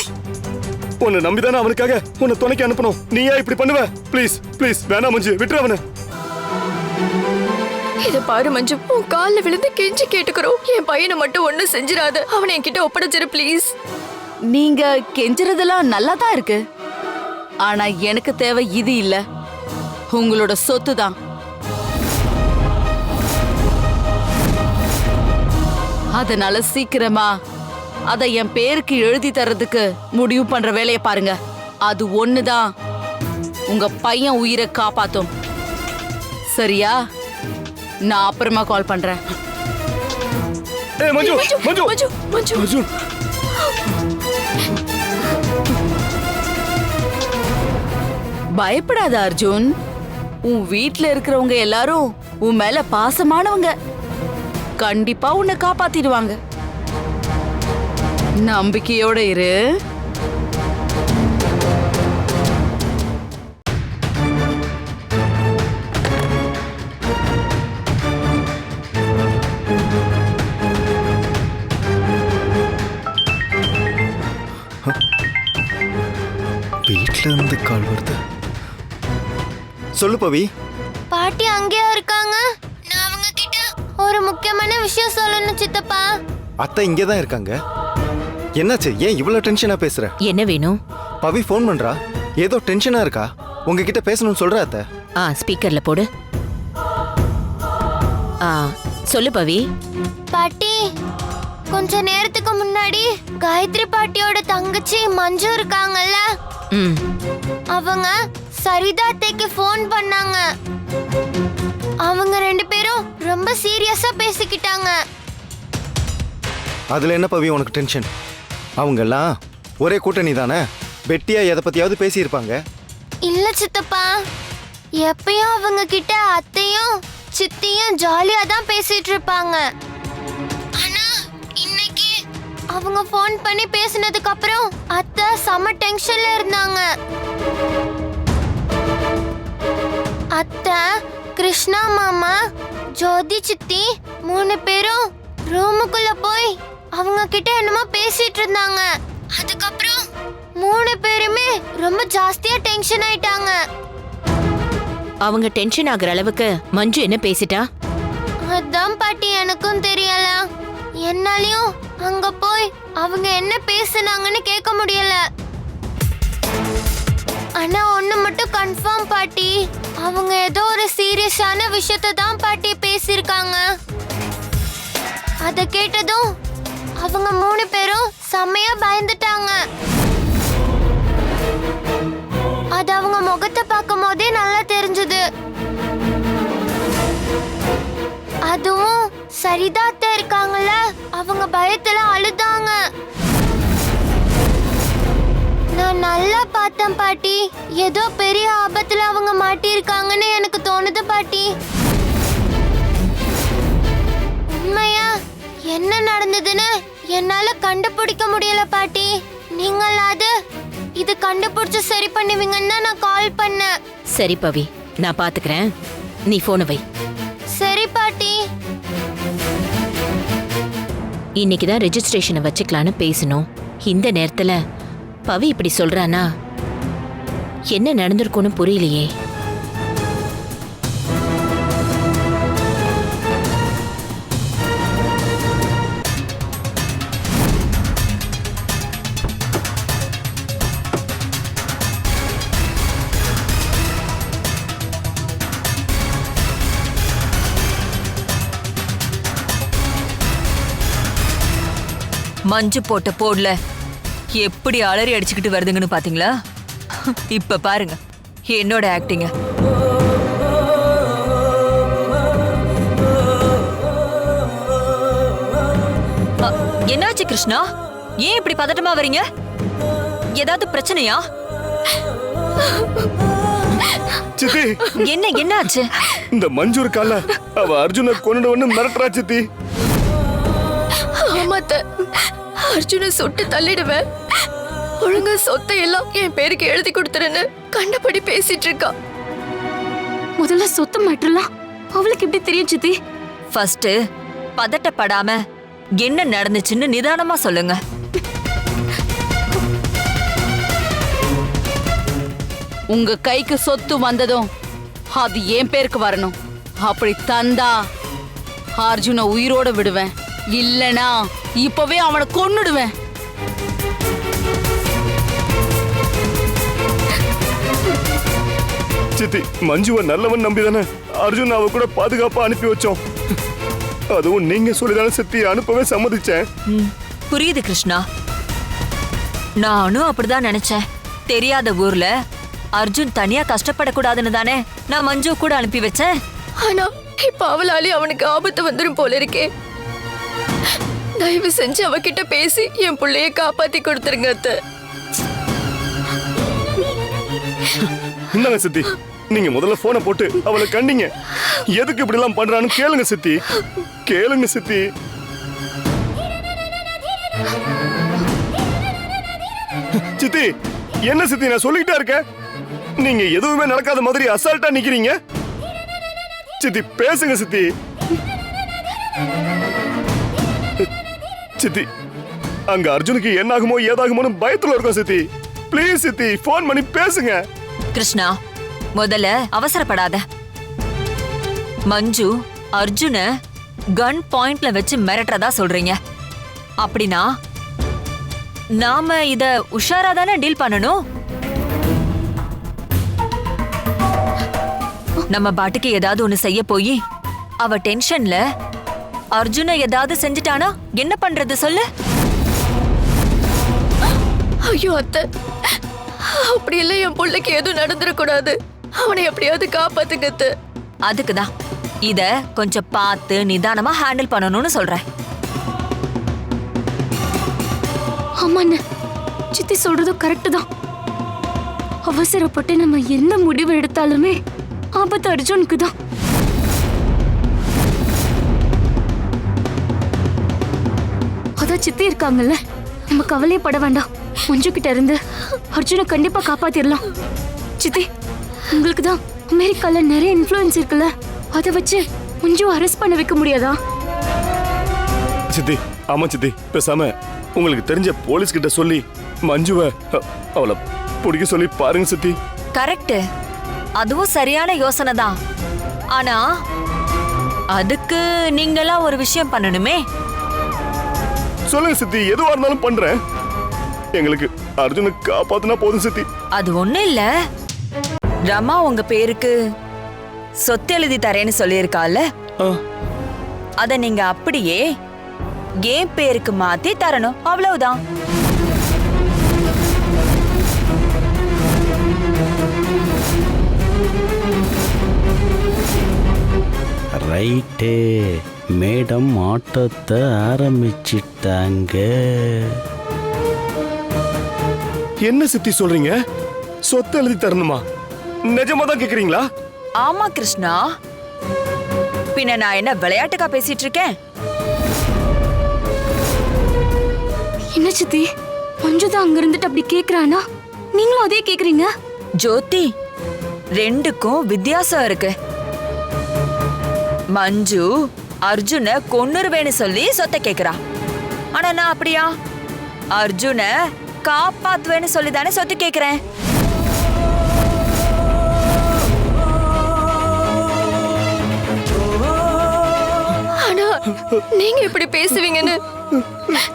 உன்னை நம்பிதானே அவனுக்காக உன்னை துணைக்கு அனுப்பணும். நீயா இப்படி பண்ணுவ? ப்ளீஸ் ப்ளீஸ், வேணாம் மஞ்சு, விட்டுரு அவனை. இத பாரு மஞ்சு, உன் கால்ல விழுந்து கெஞ்சி கேட்டுக்கிறோம். என் பையனை மட்டும் ஒண்ணு செஞ்சிடாத. அவனை என்கிட்ட ஒப்படைச்சிரு ப்ளீஸ். நீங்க கெஞ்சுறதெல்லாம் நல்லா தான் இருக்கு, ஆனா எனக்கு தேவை இது இல்ல, உங்களோட சொத்து தான். அதனால சீக்கிரமா அத என் பேருக்கு எழுதி தர்றதுக்கு முடிவு பண்ற வேலையை பாருங்க. அது ஒண்ணுதான் உங்க பையன் உயிரை காப்பாத்தும். சரியா? நான் அப்புறமா கால் பண்றேன். ஏய் மஞ்சு மஞ்சு மஞ்சு மஞ்சு மஞ்சு பயப்படாத அர்ஜுன். உன் வீட்ல இருக்கிறவங்க எல்லாரும் உன் மேல பாசமானவங்க. கண்டிப்பா உன்னை காப்பாத்திடுவாங்க. நம்பிக்கையோட இரு. வீட்ல இருந்து கால் வருது. சொல்லு பவி. பாட்டி அங்கேயா இருக்காங்க? நான் அவங்க கிட்ட ஒரு முக்கியமான விஷயம் சொல்லணும் சித்தப்பா. அத்தை இங்கே தான் இருக்காங்க. என்னாச்சு? ஏன் இவ்வளவு டென்ஷனா பேசுற? என்ன வேணும்? பவி ஃபோன் பண்றா. ஏதோ டென்ஷனா இருக்கா. உங்ககிட்ட பேசணும்னு சொல்றா அத்தை. ஸ்பீக்கர்ல போடு. சொல்லு பவி. பாட்டி, கொஞ்ச நேரத்துக்கு முன்னாடி காயத்ரி பாட்டியோட தங்கச்சி மஞ்சு இருக்காங்கல்ல, ம். அவங்க சரிதா அத்தைக்கு ஃபோன் பண்ணாங்க. அவங்க 2 பேரும் ரொம்ப சீரியஸா பேசிக்கிட்டாங்க. அதுல என்ன பவி உனக்கு டென்ஷன்? அவங்கெல்லாம் ஒரே கூட்டணி தானே. வெட்டியா எதை பத்தியாவது பேசியிருப்பாங்க. இல்ல சித்தப்பா, எப்பயும் அவங்க கிட்ட அத்தையும் சித்தியும் ஜாலியா தான் பேசிட்டு இருப்பாங்க. ஆனா இன்னைக்கு அவங்க ஃபோன் பண்ணி பேசினதுக்கு அப்புறம் அத்தை செம டென்ஷன்ல இருந்தாங்க. அத்தை, கிருஷ்ணா மாமா, ஜோதி சித்தி 3 பேரும் ரூமுக்குள்ள போய் அவங்க கிட்ட என்னமோ பேசிட்டு இருந்தாங்க. அதுக்கப்புறம் 3 பேருமே ரொம்ப ஜாஸ்தியா டென்ஷன் ஆயிட்டாங்க. அவங்க டென்ஷன் ஆகுற அளவுக்கு மஞ்சு என்ன பேசிட்டா? அதான் பாட்டி, எனக்கும் தெரியல. என்னாலயும் அங்க போய் அவங்க என்ன பேசுனாங்கன்னு கேட்க முடியல. ஆனா ஒண்ணு மட்டும் கன்ஃபார்ம் பாட்டி, அவங்க ஏதோ ஒரு சீரியஸான விஷயத்தை தான் பாட்டி பேசியிருக்காங்க. அத கேட்டதும் அவங்க 3 பேரும் செம்மையா பயந்துட்டாங்க. அது அவங்க முகத்தை பார்க்கும் போதே நல்லா தெரிஞ்சது. அதுவும் சரிதா அத்தை இருக்காங்கல்ல, அவங்க பயத்துல அழுதாங்க. நான் நல்லா பார்த்தேன் பாட்டி, ஏதோ பெரிய ஆபத்துல அவங்க மாட்டியிருக்காங்கன்னு எனக்கு தோணுது பாட்டி. உண்மையா என்ன நடந்ததுன்னு என்னால கண்டுபிடிக்க முடியல பாட்டி. நீங்களாவது இது கண்டுபிடிச்சு சரி பண்ணுவீங்கன்னு தான் நான் கால் பண்ணேன். சரி பவி, நான் பாத்துக்கிறேன். நீ போனை வை. சரி பாட்டி. இன்னைக்கு தான் ரெஜிஸ்ட்ரேஷனை வச்சுக்கலான்னு பேசணும். இந்த நேரத்துல பவி இப்படி சொல்றானா? என்ன நடந்திருக்கும்னு புரியலையே. மஞ்சு போட்ட போடல எப்படி அலறி அடிச்சுக்கிட்டு வருதுங்கன்னு பாத்தீங்களா? இப்ப பாருங்க என்னோட ஆக்டிங்க. என்னாச்சு கிருஷ்ணா? ஏன் இப்படி பதட்டமா வரீங்க? ஏதாவது பிரச்சனையா? சித்தி, என்னாச்சு? இந்த மஞ்சு இருக்கால, அவ அர்ஜுனை கொன்னுடுவன்னு மிரட்டுறா சித்தி. ஆமாத்த, அர்ஜுனை சுட்டு தள்ளிடுவேன், ஒழுங்கா சொத்தை எல்லாம் என் பேருக்கு எழுதி கொடுத்துருன்னு கண்டபடி பேசிட்டு இருக்கா. முதல்ல சொத்து மாற்றலாம். அவளுக்கு எப்படி தெரியும் சித்தி? ஃபர்ஸ்ட் பதட்டப்படாம என்ன நடந்துச்சுன்னு நிதானமா சொல்லுங்க. உங்க கைக்கு சொத்து வந்ததும் அது என் பேருக்கு வரணும். அப்படி தந்தா அர்ஜுனை உயிரோட விடுவேன், இல்லனா இப்பவே அவனை கொன்னுடுவேன். சித்தி, மஞ்சுவை நல்லவன் நம்பிதானே அர்ஜுன் அவ கூட பாதுகாப்பா அனுப்பி வச்சோம். அதுவும் நீங்க சொல்லிதானே சித்தி அனுப்பவே சம்மதிச்சேன். புரியுது கிருஷ்ணா, நானும் அப்படிதான் நினைச்சேன். தெரியாத ஊர்ல அர்ஜுன் தனியா கஷ்டப்படக்கூடாதுன்னு தானே நான் மஞ்சு கூட அனுப்பி வச்சேன். ஆனா இப்ப அவளாலே அவனுக்கு ஆபத்து வந்துரும் போல இருக்கே. தயவு செஞ்சு அவகிட்ட பேசி என் பிள்ளைய காப்பாத்தி கொடுத்துருங்க அத்தை. இந்தாங்க சித்தி, நீங்க முதல்ல போனை போட்டு அவளை கண்டிங்க. எதுக்கு இப்படி எல்லாம் பண்றான்னு கேளுங்க சித்தி, கேளுங்க சித்தி. சித்தி என்ன சித்தி, நான் சொல்லிக்கிட்டே இருக்கேன், நீங்க எதுவுமே நடக்காத மாதிரி அசால்ட்டா நிக்கிறீங்க. சித்தி பேசுங்க சித்தி. சித்தி அங்க அர்ஜுனுக்கு என்ன ஆகுமோ ஏதாகுமோன்னு பயத்துல இருக்கோம் சித்தி. ப்ளீஸ் சித்தி போன் பண்ணி பேசுங்க. கிருஷ்ணா, முதல்ல அவசரப்படாத. மஞ்சு அர்ஜுன கன் பாயிண்ட்ல வச்சு மிரட்டுறதா சொல்றீங்க. அப்படின்னா நாம இத உஷாரா தானே டீல் பண்ணணும். நம்ம பாட்டுக்கு ஏதாவது ஒண்ணு செய்ய போய் அவ டென்ஷன்ல அர்ஜுன ஏதாவது செஞ்சுட்டானா என்ன பண்றது சொல்லு? ஐயோ அத்தை, அப்படி இல்ல, என் பிள்ளைக்கு எதுவும் நடந்துடக்கூடாது. அவனை எப்படியாவது காப்பாத்துங்க அத்தை. அதுக்குதான் இத கொஞ்சம் பார்த்து நிதானமா ஹேண்டில் பண்ணணும்னு சொல்றேன். ஆமாண்ண, சித்தி சொல்றதும் கரெக்டு தான். அவசரப்பட்டு நம்ம என்ன முடிவு எடுத்தாலுமே ஆபத்து அர்ஜுனுக்கு தான். அதான் சித்தி இருக்காங்கல்ல, நம்ம கவலையப்பட வேண்டாம். மஞ்சு கிட்ட இருந்து அர்ஜுனை கண்டிப்பா காப்பாத்திரலாம். சித்தி, உங்களுக்கு தான் அமெரிக்கால நிறைய இன்ஃப்ளூயன்ஸ் இருக்குல்ல, அதை வச்சு மஞ்சு அரெஸ்ட் பண்ண வைக்க முடியாதா? சித்தி ஆமா சித்தி, பேசாம உங்களுக்கு தெரிஞ்ச போலீஸ் கிட்ட சொல்லி மஞ்சுவை அவளை பிடிக்க சொல்லி பாருங்க சித்தி. கரெக்ட், அதுவும் சரியான யோசனை தான். ஆனா அதுக்கு நீங்களா ஒரு விஷயம் பண்ணணுமே. சொல்லுங்க சித்தி, எதுவா இருந்தாலும் பண்றேன். எங்களுக்கு அர்ஜுனை காப்பாத்துனா போதும் சித்தி. அது ஒண்ணும் இல்ல, ரமா உங்க பேருக்கு சொத்து எழுதி தரேன்னு சொல்லியிருக்கால, அத நீங்க அப்படியே என் பேருக்கு மாத்தி தரணும், அவ்வளவுதான். ரைட்டு, மேடம் ஆட்டத்தை ஆரம்பிச்சிட்டாங்க. என்ன சித்தி சொல்றீங்க? சொத்து எழுதி தரணுமா? நிஜமா தான் கேக்குறீங்களா? ஆமா கிருஷ்ணா, பின்ன நான் என்ன விளையாட்டுக்கா பேசிட்டு இருக்கேன்? என்ன சித்தி, மஞ்சு தான் அங்க இருந்துட்டு அப்படி கேக்குறானா, நீங்களும் அதே கேக்குறீங்க? ஜோதி, ரெண்டுக்கும் வித்தியாசம் இருக்கு. மஞ்சு அர்ஜுன கொன்னுருவேன்னு சொல்லி சொத்தை கேக்குறா. ஆனா நான் அப்படியா? அர்ஜுன காப்பாத்துவேன்னு சொல்லி தானே சொத்து கேக்குறேன். ஆனா நீங்க இப்படி பேசுவீங்கன்னு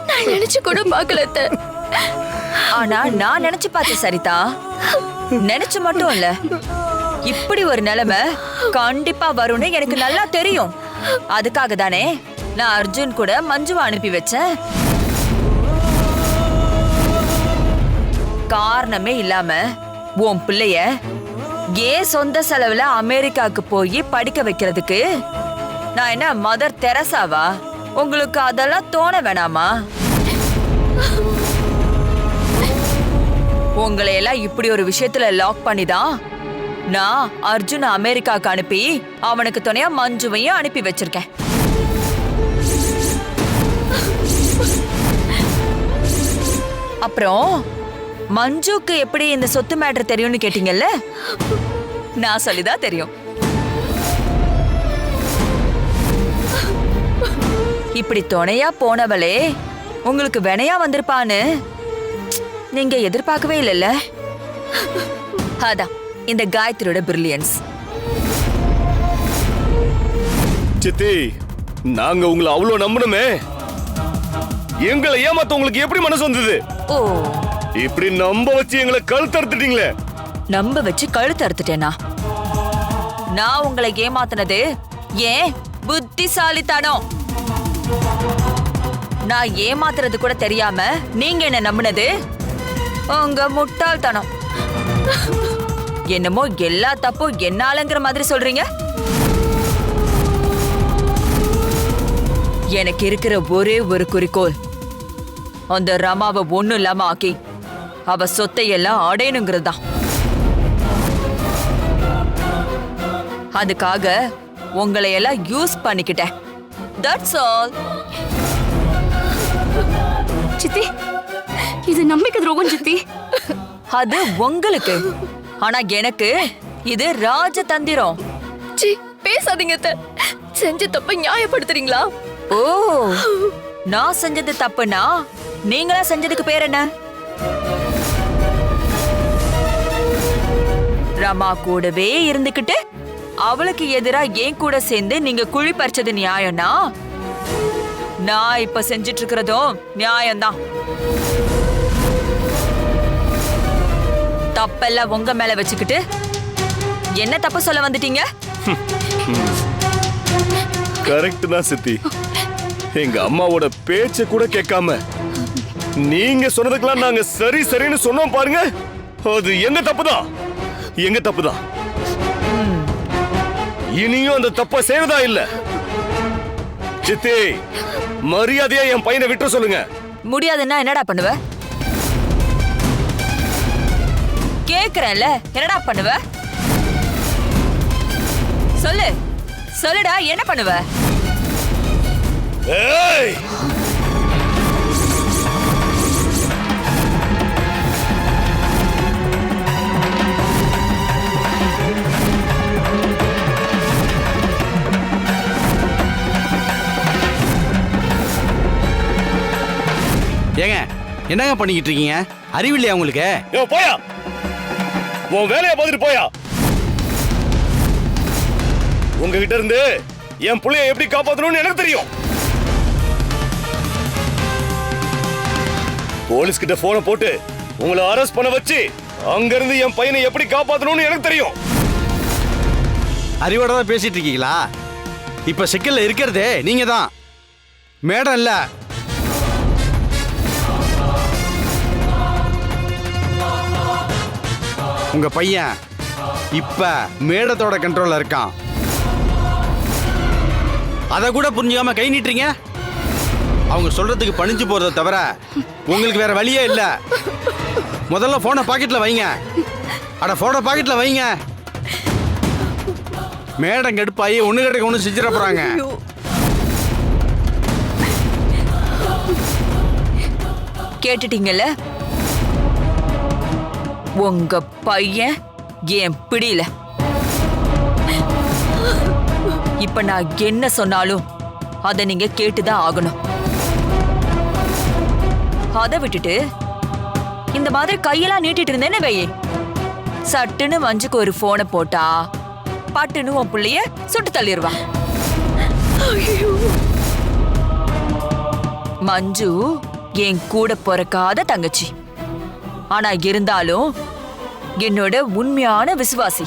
நான் நினைச்சு கூட பார்க்கல அத்தை. ஆனா நான் நினைச்சு பார்த்தேன் சரிதா. நினைச்சு மட்டும் இல்ல, இப்படி ஒரு நிலைமை கண்டிப்பா வரும்னு எனக்கு நல்லா தெரியும். அதுக்காக தானே நான் அர்ஜுன் கூட மஞ்சுவை அனுப்பி வச்சேன். காரணமே இல்லாம உன் பிள்ளைய ஏன் சொந்த செலவுல அமெரிக்காவுக்கு போய் படிக்க வைக்கிறதுக்கு நான் என்ன மதர் தெரசாவா? உங்களுக்கு அதெல்லாம் தோண வேணாமா? உங்களை எல்லாம் இப்படி ஒரு விஷயத்துல லாக் பண்ணிதான் நான் அர்ஜுன் அமெரிக்காவுக்கு அனுப்பி அவனுக்கு துணையா மஞ்சுவையும் அனுப்பி வச்சிருக்கேன். அப்புறம் மஞ்சுக்கு எப்படி இந்த சொத்து மேட்டர் தெரியும்னு கேட்டீங்கல்ல, நான் சொல்லிதான் தெரியும். இப்படி துணையா போனவளே உங்களுக்கு வினையா வந்திருப்பான்னு நீங்க எதிர்பார்க்கவே இல்லைல்ல. அதான் இந்த காயத்ரியோட பிரில்லியன்ஸ். சித்தி, நாங்க உங்களை அவ்வளவு நம்பணுமே, எங்களை ஏமாத்த உங்களுக்கு எப்படி மனசு வந்தது? ஓ, இப்படி நம்ப வச்சு எங்களை கழுத்தறுத்துட்டீங்களே. நம்ப வச்சு கழுத்து அறுத்துட்டேனா? நான் உங்களை ஏமாத்தினது ஏன் புத்திசாலித்தனம். நான் ஏமாத்துறது கூட தெரியாம நீங்க என்ன நம்பினது உங்க முட்டாள்தனம். என்னமோ எல்லா தப்பும் என்னாலங்கிற மாதிரி சொல்றீங்க. எனக்கு இருக்கிற ஒரே ஒரு குறிக்கோள் அந்த ரமாவை ஒண்ணும் இல்லாம ஆக்கி அவ சொத்தையெல்லாம் அடையணுங்கிறது தான். அதுக்காக உங்களை எல்லாம் யூஸ் பண்ணிக்கிட்டேன். That's all. சித்தி, இது நம்பிக்கை துரோகம் சித்தி. அது உங்களுக்கு, ஆனா எனக்கு இது ராஜதந்திரம். சி, பேசாதீங்க அத்தை. செஞ்ச தப்ப நியாயப்படுத்துறீங்களா? ஓ, நான் செஞ்சது தப்புனா நீங்களா செஞ்சதுக்கு பேர் என்ன? ரமா கூடவே இருந்துகிட்டு அவளுக்கு எதிரா ஏன் கூட சேர்ந்து நீங்க குழி பறிச்சது நியாயம்னா நான் இப்ப செஞ்சிட்டு இருக்கிறதும் நியாயம்தான். தப்பெல்லாம் உங்க மேல வச்சுக்கிட்டு என்ன தப்பு சொல்ல வந்துட்டீங்க? கரெக்ட் தான் சித்தி. எங்க அம்மாவோட பேச்ச கூட கேட்காம நீங்க சொன்னதுக்கெல்லாம் நாங்க சரி சரின்னு சொன்னோம் பாருங்க. அது எங்க தப்புதான், எங்க தப்புதான். இனியும் அந்த தப்ப செய்யறதா இல்ல. சித்தி, மரியாதையா என் பையனை விட்டு சொல்லுங்க. முடியாதுன்னா என்னடா பண்ணுவ? கேக்குறேன்ல, என்னடா பண்ணுவ? சொல்லு, சொல்லுடா, என்ன பண்ணுவ? ஏய், ஏங்க, என்னங்க பண்ணிக்கிட்டு இருக்கீங்க? அறிவில்லையா உங்களுக்கு? போயா, உன் வேலையை பார்த்துட்டு போயா. உங்ககிட்ட இருந்து என் புள்ளைய எப்படி காப்பாத்தணும்னு எனக்கு தெரியும். போலீஸ் கிட்ட போனை போட்டு உங்களை அரெஸ்ட் பண்ண வச்சு அங்க இருந்து என் பையனை எப்படி காப்பாத்தணும்னு எனக்கு தெரியும். அறிவோட தான் பேசிட்டு இருக்கீங்களா? இப்ப சிக்கல்ல இருக்கிறதே நீங்க தான், மேடம் இல்ல. உங்க பையன் இப்ப மேடத்தோட கண்ட்ரோல்ல இருக்கான். அத கூட புரிஞ்சுக்காம கை நீட்டுறீங்க. அவங்க சொல்றதுக்கு பணிஞ்சு போறதை தவிர உங்களுக்கு வேற வழியே இல்ல. முதல்ல போனை பாக்கெட்ல வைங்க. அட, போனை பாக்கெட்ல வைங்க. மேடம் கடுப்பாயி ஒண்ணு கிட்ட ஒண்ணு செஞ்சிட போறாங்க. கேட்டுட்டீங்கல்ல? உங்க பையன் என் பிடியில. இப்ப நான் என்ன சொன்னாலும் அதை நீங்க கேட்டுதான் ஆகணும். அதை விட்டுட்டு இந்த மாதிரி கையெல்லாம் நீட்டிட்டு இருந்தேன்னு வையே, சட்டுன்னு மஞ்சுக்கு ஒரு போனை போட்டா பட்டுன்னு உன் புள்ளைய சுட்டு தள்ளிடுவா. மஞ்சு என் கூட பிறக்காத தங்கச்சி, ஆனா இருந்தாலும் என்னோட உண்மையான விசுவாசி.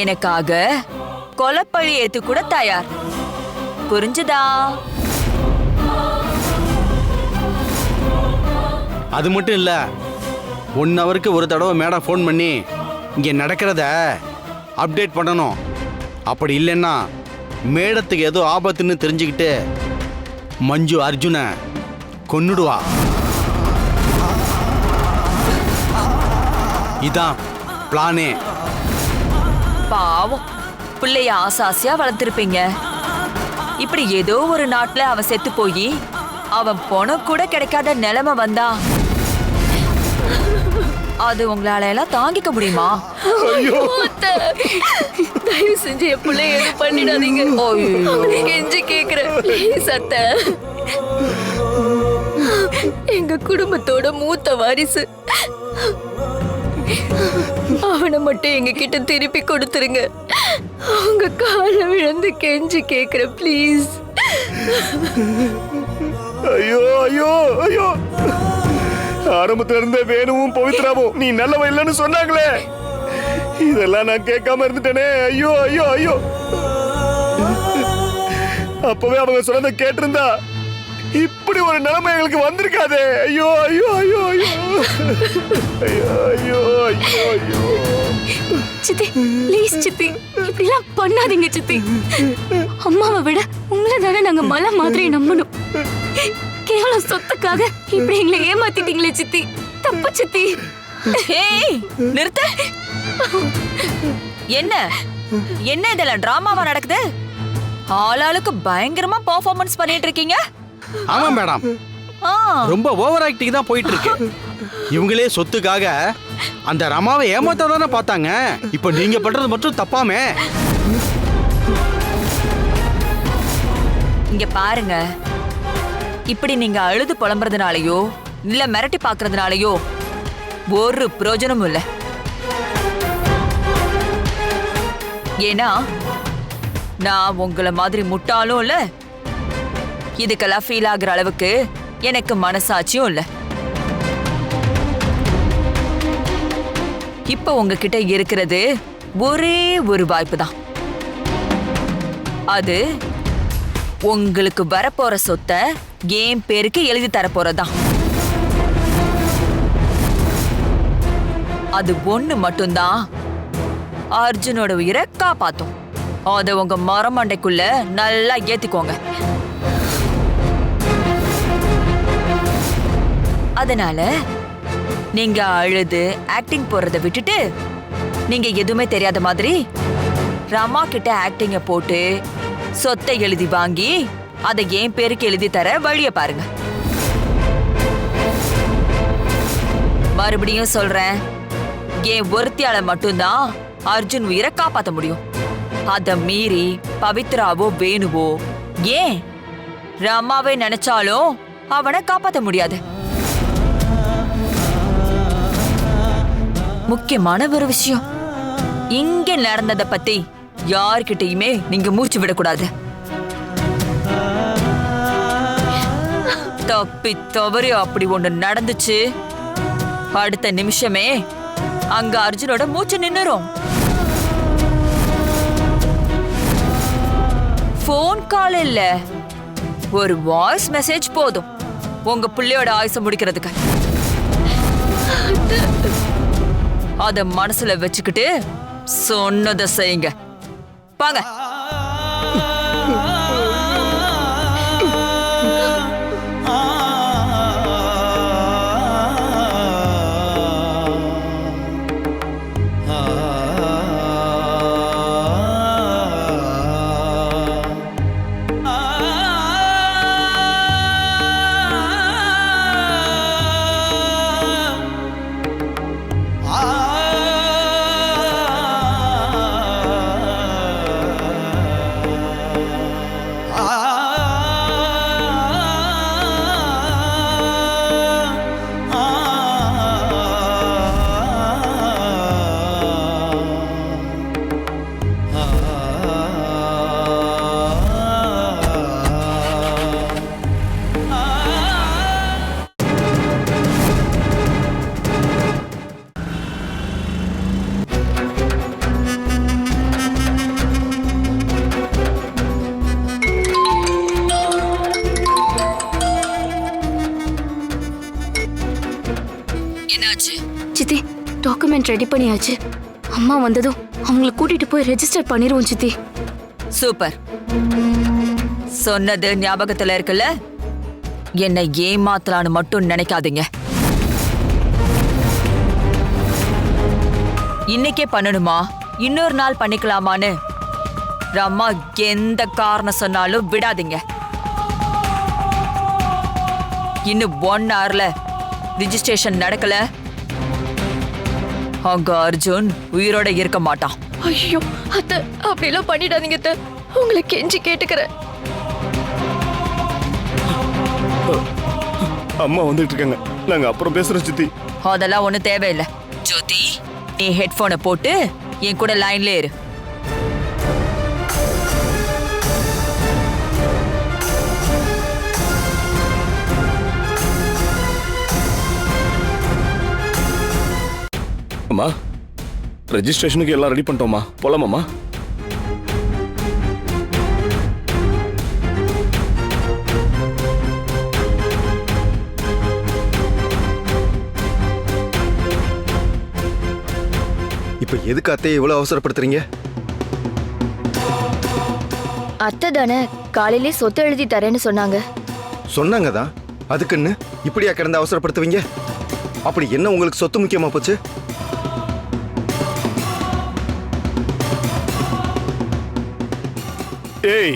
எனக்காக கொலைப்பழி ஏத்து கூட தயார். புரிஞ்சுதா? அது மட்டும் இல்ல, 1 ஹவருக்கு ஒரு தடவை மேடம் ஃபோன் பண்ணி இங்க நடக்கிறத அப்டேட் பண்ணணும். அப்படி இல்லைன்னா மேடத்துக்கு ஏதோ ஆபத்துன்னு தெரிஞ்சுக்கிட்டு மஞ்சு அர்ஜுனை கொன்னுடுவா. இதான் பிளானே. பாவம், பிள்ளைய ஆசாசியா வளர்த்திருப்பீங்க. இப்படி ஏதோ ஒரு நாட்டுல அவன் செத்து போய் அவன் பணம் கூட கிடைக்காத நிலைமை வந்தா அது உங்களால எல்லாம் தாங்கிக்க முடியுமா? தயவு செஞ்சு என் பிள்ளைய எதுவும் பண்ணிடாதீங்க. கெஞ்சி கேக்குறேன், ப்ளீஸ் அத்தை. எங்க குடும்பத்தோட மூத்த வாரிசு. அவனை மட்டும் எங்க கிட்ட திருப்பி கொடுத்துருங்க. அவங்க காலை விழுந்து கெஞ்சி கேக்குற, ப்ளீஸ். ஐயோ ஐயோ ஐயோ, ஆரம்பத்துல இருந்த வேணுவும் பவித்ராவும் நீ நல்லவ இல்லைன்னு சொன்னாங்களே, இதெல்லாம் நான் கேட்காம இருந்துட்டேனே. ஐயோ ஐயோ ஐயோ, அப்பவே அவங்க சொன்னதை கேட்டிருந்தா இப்படி ஒரு நிலைமை எங்களுக்கு வந்திருக்காதே. ஐயோ ஐயோ ஐயோ ஐயோ ஐயோ ஐயோ ஐயோ ஐயோ. சித்தி ப்ளீஸ் சித்தி இப்படிலாம் பண்ணாதீங்க சித்தி. அம்மாவை விட உங்களை தானே நாங்க மலை மாதிரி நம்பணும். கேவலம் சொத்துக்காக இப்படி எங்களை ஏமாத்திட்டீங்களே சித்தி. தப்பு சித்தி. ஏய் நிறுத்த. என்ன என்ன இதெல்லாம் டிராமாவா நடக்குது? ஆளாளுக்கு பயங்கரமா பெர்ஃபார்மன்ஸ் பண்ணிட்டு இருக்கீங்க. ஆமா மேடம், ஆ, ரொம்ப ஓவர் ஆக்டிங் தான் போயிட்டு இருக்கு. இவங்களே சொத்துக்காக அந்த ரமாவை ஏமாத்த தானே பார்த்தாங்க. இப்போ நீங்க பண்றது மட்டும் தப்பாமே. இங்க பாருங்க, இப்படி நீங்க அழுது புலம்புறதுனாலயோ இல்ல மிரட்டி பாக்குறதுனாலயோ ஒரு பிரயோஜனமும் இல்ல. ஏன்னா நான் உங்களை மாதிரி முட்டாளும் இல்ல, இதுக்கெல்லாம் ஃபீல் ஆகுற அளவுக்கு எனக்கு மனசாட்சியும் இல்ல. இப்ப உங்ககிட்ட இருக்கிறது ஒரே ஒரு வாய்ப்பு தான். அது உங்களுக்கு வரப்போற சொத்தை என் பேருக்கு எழுதி தரப்போறதுதான். அது ஒண்ணு மட்டும்தான் அர்ஜுனோட உயிரை காப்பாத்தும். அதை உங்க மரமண்டைக்குள்ள நல்லா ஏத்திக்கோங்க. அதனால நீங்க அழுது ஆக்டிங் போறதை விட்டுட்டு நீங்க எதுவுமே தெரியாத மாதிரி ரமா கிட்ட ஆக்டிங்க போட்டு சொத்தை எழுதி வாங்கி அதை என் பேருக்கு எழுதி தர வழிய பாருங்க. மறுபடியும் சொல்றேன், என் ஒருத்தியால மட்டும்தான் அர்ஜுன் உயிரை காப்பாத்த முடியும். அத மீறி பவித்ராவோ வேணுவோ ஏன் ரமாவே நினைச்சாலும் அவனை காப்பாத்த முடியாது. முக்கியமான ஒரு விஷயம், இங்க நடந்ததை பத்தி யார்கிட்டயுமே நீங்க மூச்சு விடக்கூடாது. தப்பி தவறி அப்படி ஒண்ணு நடந்துச்சு, அடுத்த நிமிஷமே அங்க அர்ஜுனோட மூச்சு நின்னுரும். போன் கால் இல்ல, ஒரு வாய்ஸ் மெசேஜ் போதும் உங்க பிள்ளையோட ஆயுச முடிக்கிறதுக்கு. அத மனசுல வச்சுக்கிட்டு சொன்னதை செய்யுங்க. வாங்க. சித்தி டாக்குமெண்ட் ரெடி பண்ணியாச்சு. அம்மா வந்ததும் அவங்களை கூட்டிட்டு போய் ரெஜிஸ்டர் பண்ணிடுவோம் சித்தி. சூப்பர். சொன்னது ஞாபகத்துல இருக்குல்ல? என்னை ஏமாத்தலான்னு மட்டும் நினைக்காதீங்க. இன்னைக்கே பண்ணணுமா இன்னொரு நாள் பண்ணிக்கலாமான்னு ரம்மா எந்த காரணம் சொன்னாலும் விடாதீங்க. இன்னும் 1 hourல ரிஜிஸ்ட்ரேஷன் நடக்கல, அங்க அர்ஜுன் உயிரோட இருக்க மாட்டான். ஐயோ அத்தை, அப்படிலாம் பண்ணிடாதீங்க அத்தை, உங்களை கெஞ்சி கேட்டுக்கிறேன். அம்மா வந்துட்டு இருக்காங்க, நாங்க அப்புறம் பேசுறோம் சித்தி. அதெல்லாம் ஒண்ணும் தேவையில்லை. ஜோதி, நீ ஹெட்போனை போட்டு என் கூட லைன்ல இரு. அம்மா, ரெஜிஸ்ட்ரேஷனுக்கு எல்லாம் ரெடி பண்ணிட்டோமா? போலாமாம்மா? இப்ப எதுக்கு அத்தையை இவ்வளவு அவசரப்படுத்துறீங்க? அத்தை தானே காலையிலே சொத்து எழுதி தரேன்னு சொன்னாங்க. சொன்னாங்க தான், அதுக்குன்னு இப்படியா கிடந்து அவசரப்படுத்துவீங்க? அப்படி என்ன உங்களுக்கு சொத்து முக்கியமா போச்சு? ஏய்,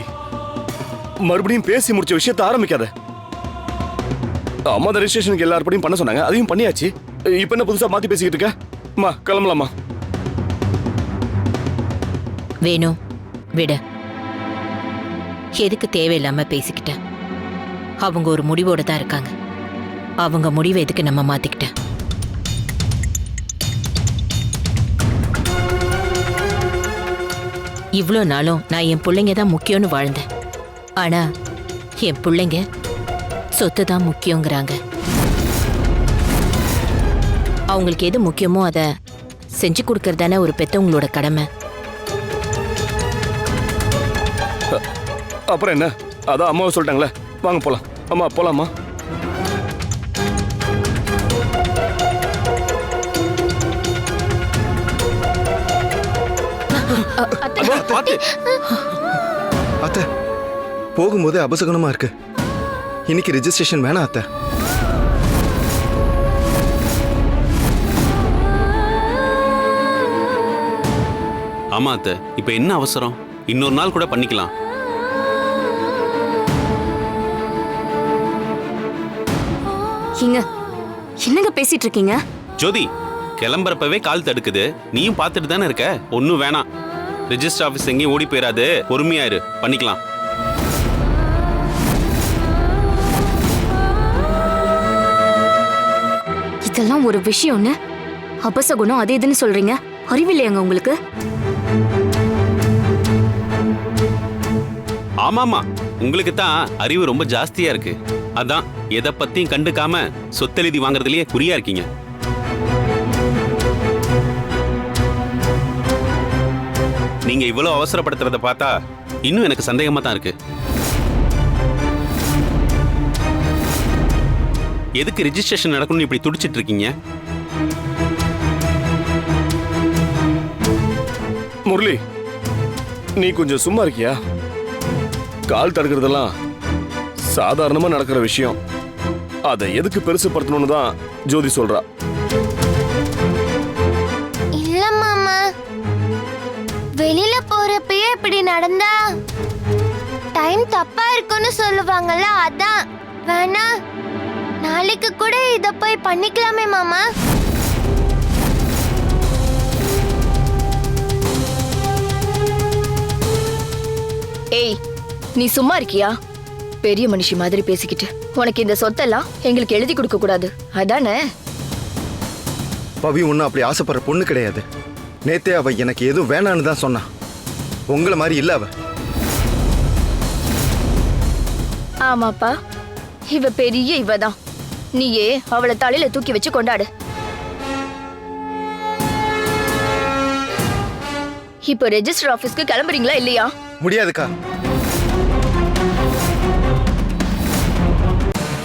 மறுபடியும் பேசி முடிச்ச விஷயத்தை ஆரம்பிக்காத. அம்மா தான் ரெஜிஸ்ட்ரேஷனுக்கு எல்லாருப்படியும் பண்ண சொன்னாங்க, அதையும் பண்ணியாச்சு. இப்ப என்ன புதுசா மாத்தி பேசிக்கிட்டு இருக்க? அம்மா கிளம்பலாமா? வேணும் விட. எதுக்கு தேவையில்லாம பேசிக்கிட்ட? அவங்க ஒரு முடிவோட தான் இருக்காங்க. அவங்க முடிவை எதுக்கு நம்ம மாத்திக்கிட்ட? இவ்வளோ நாளும் நான் என் பிள்ளைங்க தான் முக்கியம்னு வாழ்ந்தேன். ஆனா என் பிள்ளைங்க சொத்து தான் முக்கியங்கிறாங்க. அவங்களுக்கு எது முக்கியமோ அதை செஞ்சு கொடுக்கறது தானே ஒரு பெத்தவங்களோட கடமை. அப்புறம் என்ன? அதான் அம்மாவை சொல்லிட்டாங்களே, வாங்க போலாம். அம்மா போலாமா? அத்தை, போகும்போது அபசகுணமா இருக்கு. இன்னைக்கு ரெஜிஸ்ட்ரேஷன் வேணாம் அத்தை. ஆமா அத்தை, இப்ப என்ன அவசரம்? இன்னொரு நாள் கூட பண்ணிக்கலாம். என்னங்க பேசிட்டு இருக்கீங்க? ஜோதி, கிளம்புறப்பவே கால் தடுக்குது. நீயும் பார்த்துட்டு தானே இருக்க. ஒன்னும் வேணாம். ரெஜிஸ்டர் ஆபீஸ் எங்கேயும் ஓடி போயிடாது. பொறுமையாயிரு, பண்ணிக்கலாம். இதெல்லாம் ஒரு விஷயம்னு அபசகுணம் அது இதுன்னு சொல்றீங்க. அறிவில்லையாங்க உங்களுக்கு? ஆமாமா, உங்களுக்கு தான் அறிவு ரொம்ப ஜாஸ்தியா இருக்கு. அதான் எதை பத்தியும் கண்டுக்காம சொத்தெழுதி வாங்குறதுலயே குறியா இருக்கீங்க. நீங்க இவ்வளவு அவசரப்படுத்துறத பார்த்தா இன்னும் எனக்கு சந்தேகமா தான் இருக்கு. எதுக்கு ரெஜிஸ்ட்ரேஷன் நடக்கணும்னு இப்படி துடிச்சிட்டு இருக்கீங்க? முரளி, நீ கொஞ்சம் சும்மா இருக்கியா? கால் தடுக்கிறதெல்லாம் சாதாரணமா நடக்கிற விஷயம். அதை எதுக்கு பெருசுப்படுத்தணும்னு தான் ஜோதி சொல்றா. இல்ல மாமா, வெளியில போறப்பயே இப்படி நடந்தா டைம் தப்பா இருக்குன்னு சொல்லுவாங்கல்ல, அதான். வேணா நாளைக்கு கூட இத போய் பண்ணிக்கலாமே மாமா. ஏய், நீ சும்மா இருக்கியா? பெரிய மனுஷி மாதிரி பேசிக்கிட்டு உனக்கு இந்த சொத்தெல்லாம் எங்களுக்கு எழுதி கொடுக்க கூடாது, அதானே? பவி ஒன்னும் அப்படி ஆசைப்படுற பொண்ணு கிடையாது. நேத்தே அவ எனக்கு எதுவும் வேணான்னு தான் சொன்னா. உங்களை மாதிரி இல்ல அவ. ஆமாப்பா, இவ பெரிய இவதான். நீயே அவளை தலையில தூக்கி வச்சு கொண்டாடு. இப்போ ரெஜிஸ்டர் ஆபீஸ்க்கு கிளம்புறீங்களா இல்லையா? முடியாதுக்கா.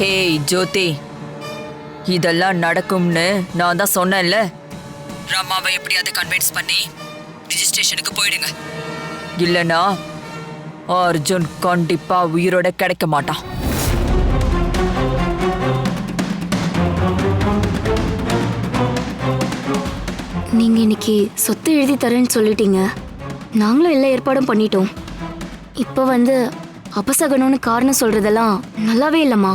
ஹேய் ஜோதி, இதெல்லாம் நடக்கும்னு நான் தான் சொன்னேன்ல. ரமாவை எப்படியாவது கன்வின்ஸ் பண்ணி ரெஜிஸ்ட்ரேஷனுக்கு போயிடுங்க. இல்லனா அர்ஜுன் கண்டிப்பா உயிரோட கிடைக்க மாட்டான். நீங்க இன்னைக்கு சொத்து எழுதி தரேன்னு சொல்லிட்டீங்க. நாங்களும் எல்லா ஏற்பாடும் பண்ணிட்டோம். இப்ப வந்து அபசகனம்னு காரணம் சொல்றதெல்லாம் நல்லாவே இல்லம்மா.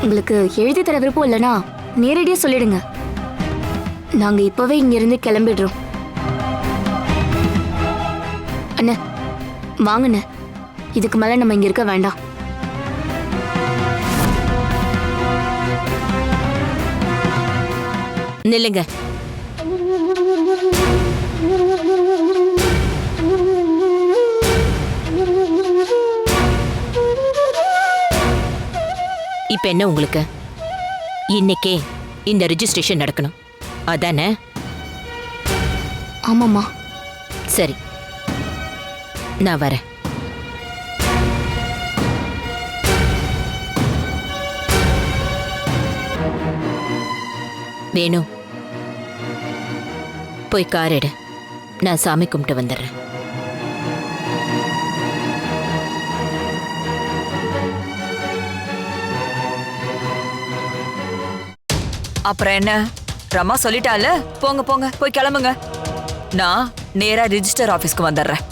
உங்களுக்கு எழுதி தர விருப்பம் இல்லைன்னா நேரடியா சொல்லிடுங்க. நாங்க இப்பவே இங்க இருந்து கிளம்பிடுறோம். அண்ணா வாங்கண்ண, இதுக்கு மேல நம்ம இங்க இருக்க வேண்டாம். நில்லுங்க. இப்ப என்ன உங்களுக்கு? இன்னைக்கே இந்த ரெஜிஸ்ட்ரேஷன் நடக்கணும், அதானே? ஆமாம்மா. சரி, நான் வரேன். வேணு, போய் கார் எடு. நான் சாமி கும்பிட்டு வந்துடுறேன். அப்புறம் என்ன, ரமா சொல்லிட்டால, போங்க போங்க போய் கிளம்புங்க. நான் நேரா ரிஜிஸ்டர் ஆபீஸ்க்கு வந்துடுறேன்.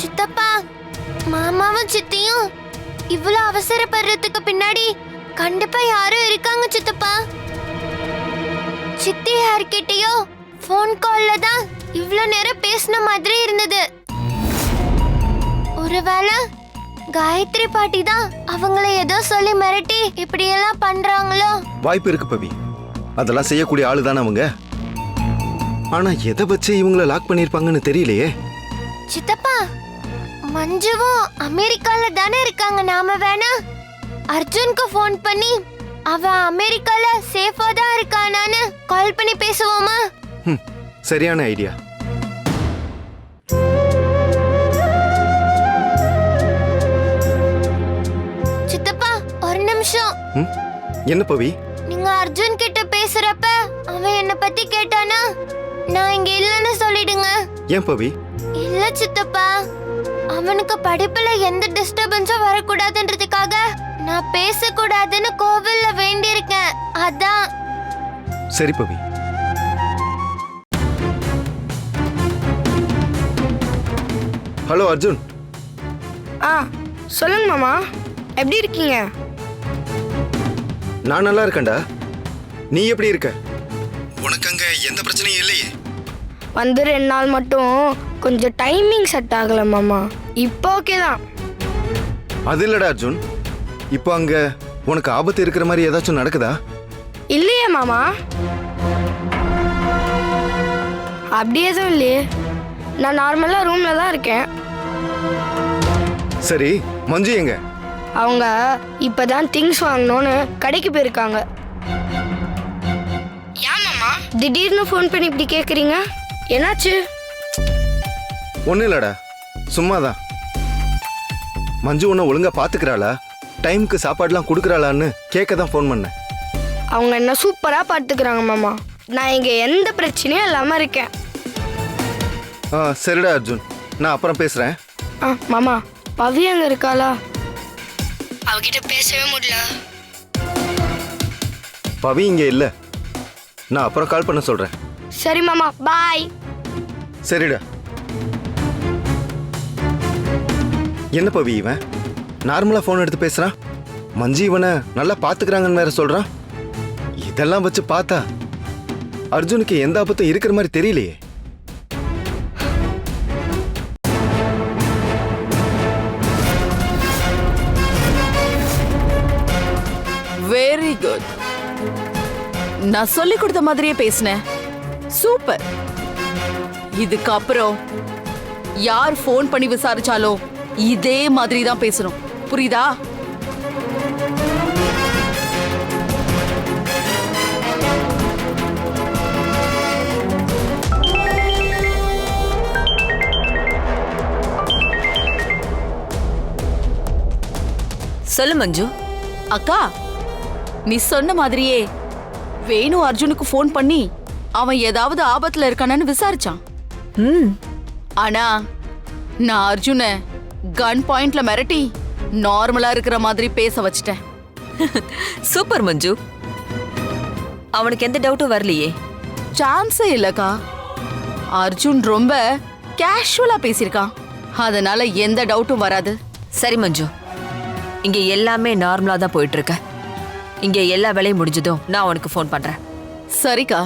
சித்தப்பா, மாமாவும் சித்தியும் இவ்வளவு அவசரப்படுறதுக்கு பின்னாடி கண்டிப்பா யாரும் இருக்காங்க சித்தப்பா. சித்தி யார்கிட்டயோ ஃபோன் கால்ல தான் இவ்வளவு நேரம் பேசின மாதிரி இருந்தது. ஒருவேளை காயத்ரி பாட்டி தான் அவங்கள ஏதோ சொல்லி மிரட்டி இப்படி எல்லாம் பண்றாங்களோ? வாய்ப்பு இருக்கு பவி. அதெல்லாம் செய்யக்கூடிய ஆளு தானே அவங்க. ஆனா எதை வச்சு இவங்கள லாக் பண்ணிருப்பாங்கன்னு தெரியலையே. சித்தப்பா, மஞ்சுவும் அமெரிக்கால தானே இருக்காங்க. நாம வேணா அர்ஜுனுக்கு ஃபோன் பண்ணி அவன் அமெரிக்கால சேஃபா தான் இருக்கானான்னு கால் பண்ணி பேசுவோமா? சரியான ஐடியா. சித்தப்பா, ஒரு நிமிஷம். என்ன பவி? நீங்க அர்ஜுன் கிட்ட பேசுறப்ப அவன் என்ன பத்தி கேட்டானா நான் இங்க இல்லன்னு சொல்லிடுங்க. ஏன் பவி? இல்ல சித்தப்பா, அவனுக்கு படிப்புல எந்த டிஸ்டர்பன்ஸும் வரக்கூடாதுன்றதுக்காக நான் பேசக்கூடாதுன்னு கோவில்ல வேண்டியிருக்கேன். அதான். சரி பவி. ஹலோ அர்ஜுன். சொல்லுங்க மாமா, எப்படி இருக்கீங்க? நான் நல்லா இருக்கேன்டா. நீ எப்படி இருக்க? உனக்கு அங்க எந்த பிரச்சனையும் இல்லையே? வந்து 2 நாள் மட்டும் கொஞ்சம் டைமிங் செட் ஆகல மாமா. இப்போ ஓகே தான். அது இல்லடா அர்ஜுன், இப்போ அங்க உனக்கு ஆபத்து இருக்கிற மாதிரி ஏதாச்சும் நடக்குதா? இல்லையே மாமா, அப்படி எதுவும் இல்லையே. நான் நார்மலா ரூம்ல தான் இருக்கேன். சரி, மஞ்சு எங்க? அவங்க இப்பதான் திங்ஸ் வாங்கணும்னு கடைக்கு போயிருக்காங்க. ஏன் மாமா திடீர்னு ஃபோன் பண்ணி இப்படி கேக்குறீங்க? என்னாச்சு? ஒன்றும் இல்லடா, சும்மாதான். மஞ்சு உன்னை ஒழுங்கா பாத்துக்கிறாளா, டைமுக்கு சாப்பாடுலாம் கொடுக்குறாளான்னு கேட்க தான் ஃபோன் பண்ணேன். அவங்க என்ன சூப்பரா பார்த்துக்கிறாங்க மாமா. நான் இங்க எந்த பிரச்சனையும் இல்லாம இருக்கேன். சரிடா அர்ஜுன், நான் அப்புறம் பேசுறேன். மாமா, பவி அங்க இருக்காளா? அவகிட்ட பேசவே முடியல. பவி இங்க இல்ல, நான் அப்புறம் கால் பண்ண சொல்றேன். சரி மாமா, பாய். சரிடா. என்ன பவி இவன் நார்மலா ஃபோன் எடுத்து பேசுறான், மஞ்சு இவனை நல்லா பாத்துக்கிறாங்கன்னு வேற சொல்றான். இதெல்லாம் வச்சு பார்த்தா அர்ஜுனுக்கு எந்த ஆபத்தும் இருக்கிற மாதிரி தெரியலையே. Very good. நான் சொல்லி கொடுத்த மாதிரியே பேசினேன். சூப்பர். இதுக்கப்புறம் யார் ஃபோன் பண்ணி விசாரிச்சாலும் இதே மாதிரி தான் பேசணும். புரியுதா? சொல்லு மஞ்சு. அக்கா, நீ சொன்ன மாதிரியே வேணு அர்ஜுனுக்கு ஃபோன் பண்ணி அவன் ஏதாவது ஆபத்துல இருக்கானு விசாரிச்சான். ஆனா நான் அர்ஜுனை கன் பாயிண்ட்ல மிரட்டி நார்மலா இருக்கிற மாதிரி பேச வச்சிட்டேன். சூப்பர் மஞ்சு. அவனுக்கு எந்த டவுட்டும் வரலையே? சான்ஸே இல்லக்கா. அர்ஜுன் ரொம்ப கேஷுவலா பேசியிருக்கான். அதனால எந்த டவுட்டும் வராது. சரி மஞ்சு, இங்க எல்லாமே நார்மலா தான் போயிட்டு இருக்க. இங்க எல்லா வேலையும் முடிஞ்சதும் நான் உனக்கு ஃபோன் பண்றேன். சரிக்கா.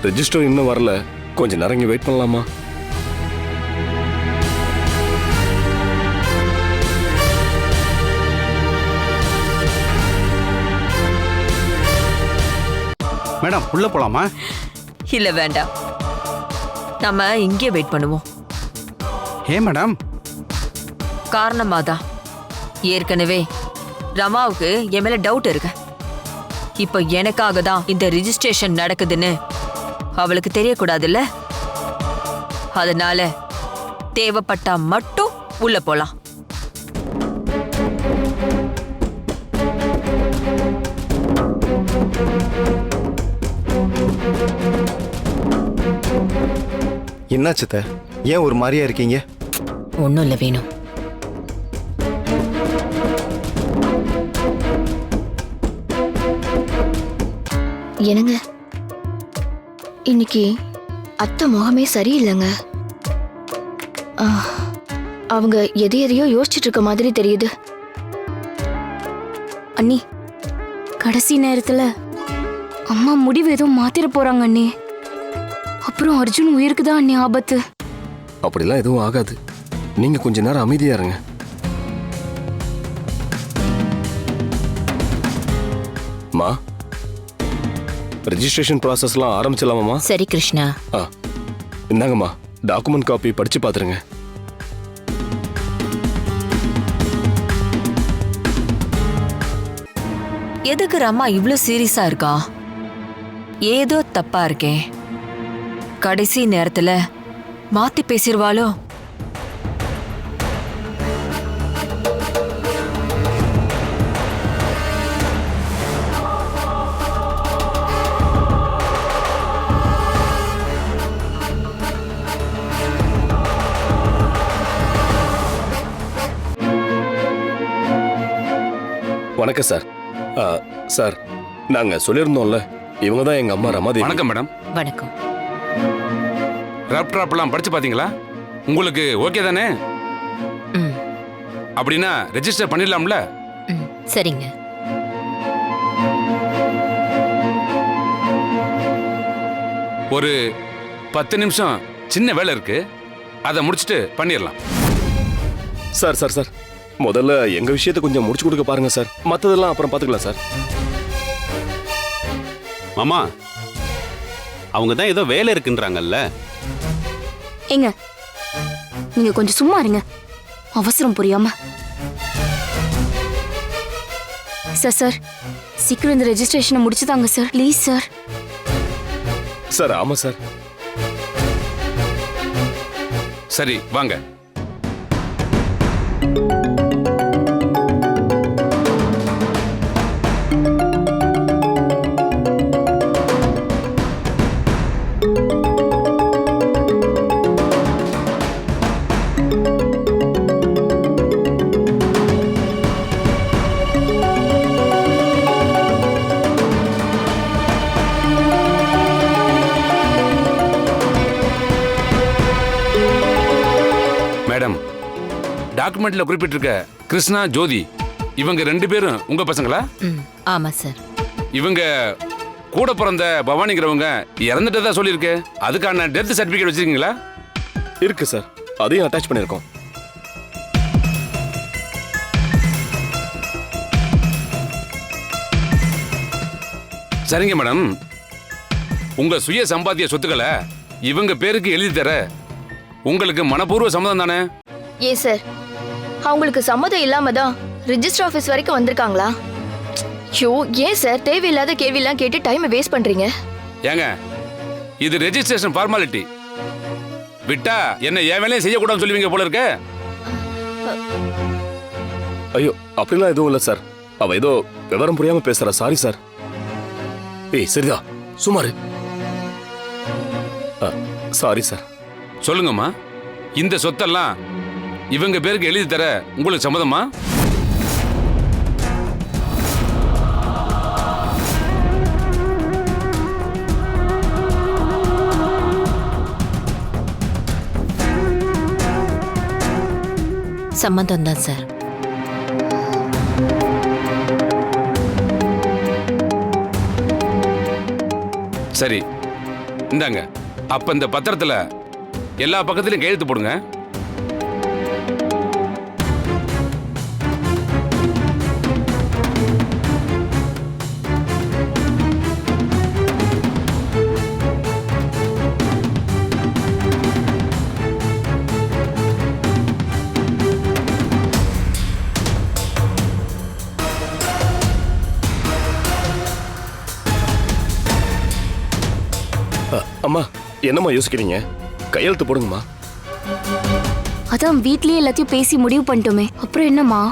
ரெஜிஸ்டர் இன்னும் வரல, கொஞ்சம் நேரம் இங்க வெயிட் பண்ணலாமா? மேடம் உள்ள போலாமா? இல்ல வேண்டாம், நம்ம இங்கே வெயிட் பண்ணுவோம். ஏன் மேடம்? காரணமாதான் ஏற்கனவே ரமாவுக்கு என் மேல டவுட் இருக்கு. இப்போ எனக்காக தான் இந்த ரிஜிஸ்ட்ரேஷன் நடக்குதுன்னு அவளுக்கு தெரியக்கூடாதுல்ல. அதனால தேவைப்பட்டா மட்டும் உள்ள போலாம். என்னாச்சு அத்தை? ஏன் ஒரு மாதிரியா இருக்கீங்க? ஒன்றும் இல்லை வேணும். என்னங்க, இன்னைக்கு அத்தை முகமே சரியில்லைங்க. ஆ, அவங்க எதையோ யோசிச்சுட்டு இருக்க மாதிரி தெரியுது. அண்ணி, கடைசி நேரத்துல அம்மா முடிவு எதுவும் மாத்திர போறாங்க அண்ணி. அப்புறம் அர்ஜுன் உயிருக்கு தான் அண்ணி ஆபத்து. அப்படிலாம் எதுவும் ஆகாது. நீங்க கொஞ்ச நேரம் அமைதியா இருங்க. மா, ரெஜிஸ்ட்ரேஷன் ப்ராசஸ்லாம் ஆரம்பிச்சலாமாம்மா? சரி கிருஷ்ணா. இந்தாங்கம்மா, டாக்குமெண்ட் காப்பி படிச்சு பாத்துருங்க. எதுக்கு ரமா இவ்ளோ சீரியஸா இருக்கா? ஏதோ தப்பா இருக்கே. கடைசி நேரத்துல மாத்தி பேசிடுவாளோ? வணக்கம் சார். சார், நாங்க சொல்லியிருந்தோம்ல, இவங்க தான் எங்க அம்மா ரமாதேவி. வணக்கம் மேடம். வணக்கம். ரப்ட்ராப்லாம் படிச்சு பாத்தீங்களா? உங்களுக்கு ஓகே தானே? ம். அப்படின்னா ரெஜிஸ்டர் பண்ணிடலாம்ல? ம், சரிங்க. ஒரு 10 நிமிஷம் சின்ன வேலை இருக்கு, அதை முடிச்சுட்டு பண்ணிடலாம். சார் சார் சார், முதல்ல எங்க விஷயத்தை கொஞ்சம் முடிச்சு கொடுக்க பாருங்க சார். மத்ததெல்லாம் அப்புறம் பாத்துக்கலாம் சார். மாமா, அவங்க தான் ஏதோ வேலை இருக்குன்றாங்கல்ல. ஏங்க, நீங்க கொஞ்சம் சும்மா இருங்க, அவசரம் புரியாம. சார் சார், சீக்கிரம் இந்த ரெஜிஸ்ட்ரேஷனை முடிச்சுதாங்க சார், ப்ளீஸ் சார். சார், ஆமா சார். சரி வாங்க. மேடம், டாக்குமெண்ட்ல குறிப்பிட்டிருக்க கிருஷ்ணா, ஜோதி இவங்க 2 பேரும் உங்க பசங்களா? ம், ஆமா சார். இவங்க கூட பிறந்த பவானிங்கிறவங்க இறந்துட்டதா சொல்லியிருக்கு. அதுக்கான டெத் சர்டிபிகேட் வச்சிருக்கீங்களா? இருக்கு சார், அதையும் அட்டாச் பண்ணிருக்கோம். சரிங்க மேடம், உங்க சுய சம்பாத்திய சொத்துக்களை இவங்க பேருக்கு எழுதி தர உங்களுக்கு மனப்பூர்வ சம்மதம் தானே? ஏன் சார், அவங்களுக்கு சம்மதம் இல்லாம தான் ரிஜிஸ்டர் ஆஃபீஸ் வரைக்கும் வந்திருக்காங்களா? ஐயோ, ஏன் சார் தேவையில்லாத கேள்வியெல்லாம் கேட்டு டைமை வேஸ்ட் பண்றீங்க? ஏங்க, இது ரெஜிஸ்ட்ரேஷன் ஃபார்மாலிட்டி. விட்டா என்ன என் வேலையும் செய்யக்கூடாதுன்னு சொல்லுவீங்க போல இருக்க. ஐயோ, அப்படிலாம் எதுவும் இல்ல சார். அவ ஏதோ விவரம் புரியாம பேசுறா. Sorry sir. ஏய் சரிதா, சுமாரு. Sorry sir. சொல்லுங்கம்மா, இந்த சொத்தெல்லாம் இவங்க பேருக்கு எழுதி தர உங்களுக்கு சம்மதமா? சம்மதம் தான் சார். சரி, இந்தாங்க. அப்ப இந்த பத்திரத்துல எல்லா பக்கத்துலயும் கையெழுத்து போடுங்க. அம்மா என்னம்மா யோசிக்கிறீங்க? கையெழுத்து போடுங்கம்மா. அதான் வீட்லயே எல்லாத்தையும் பேசி முடிவு பண்ணிட்டோமே, அப்புறம் என்னம்மா?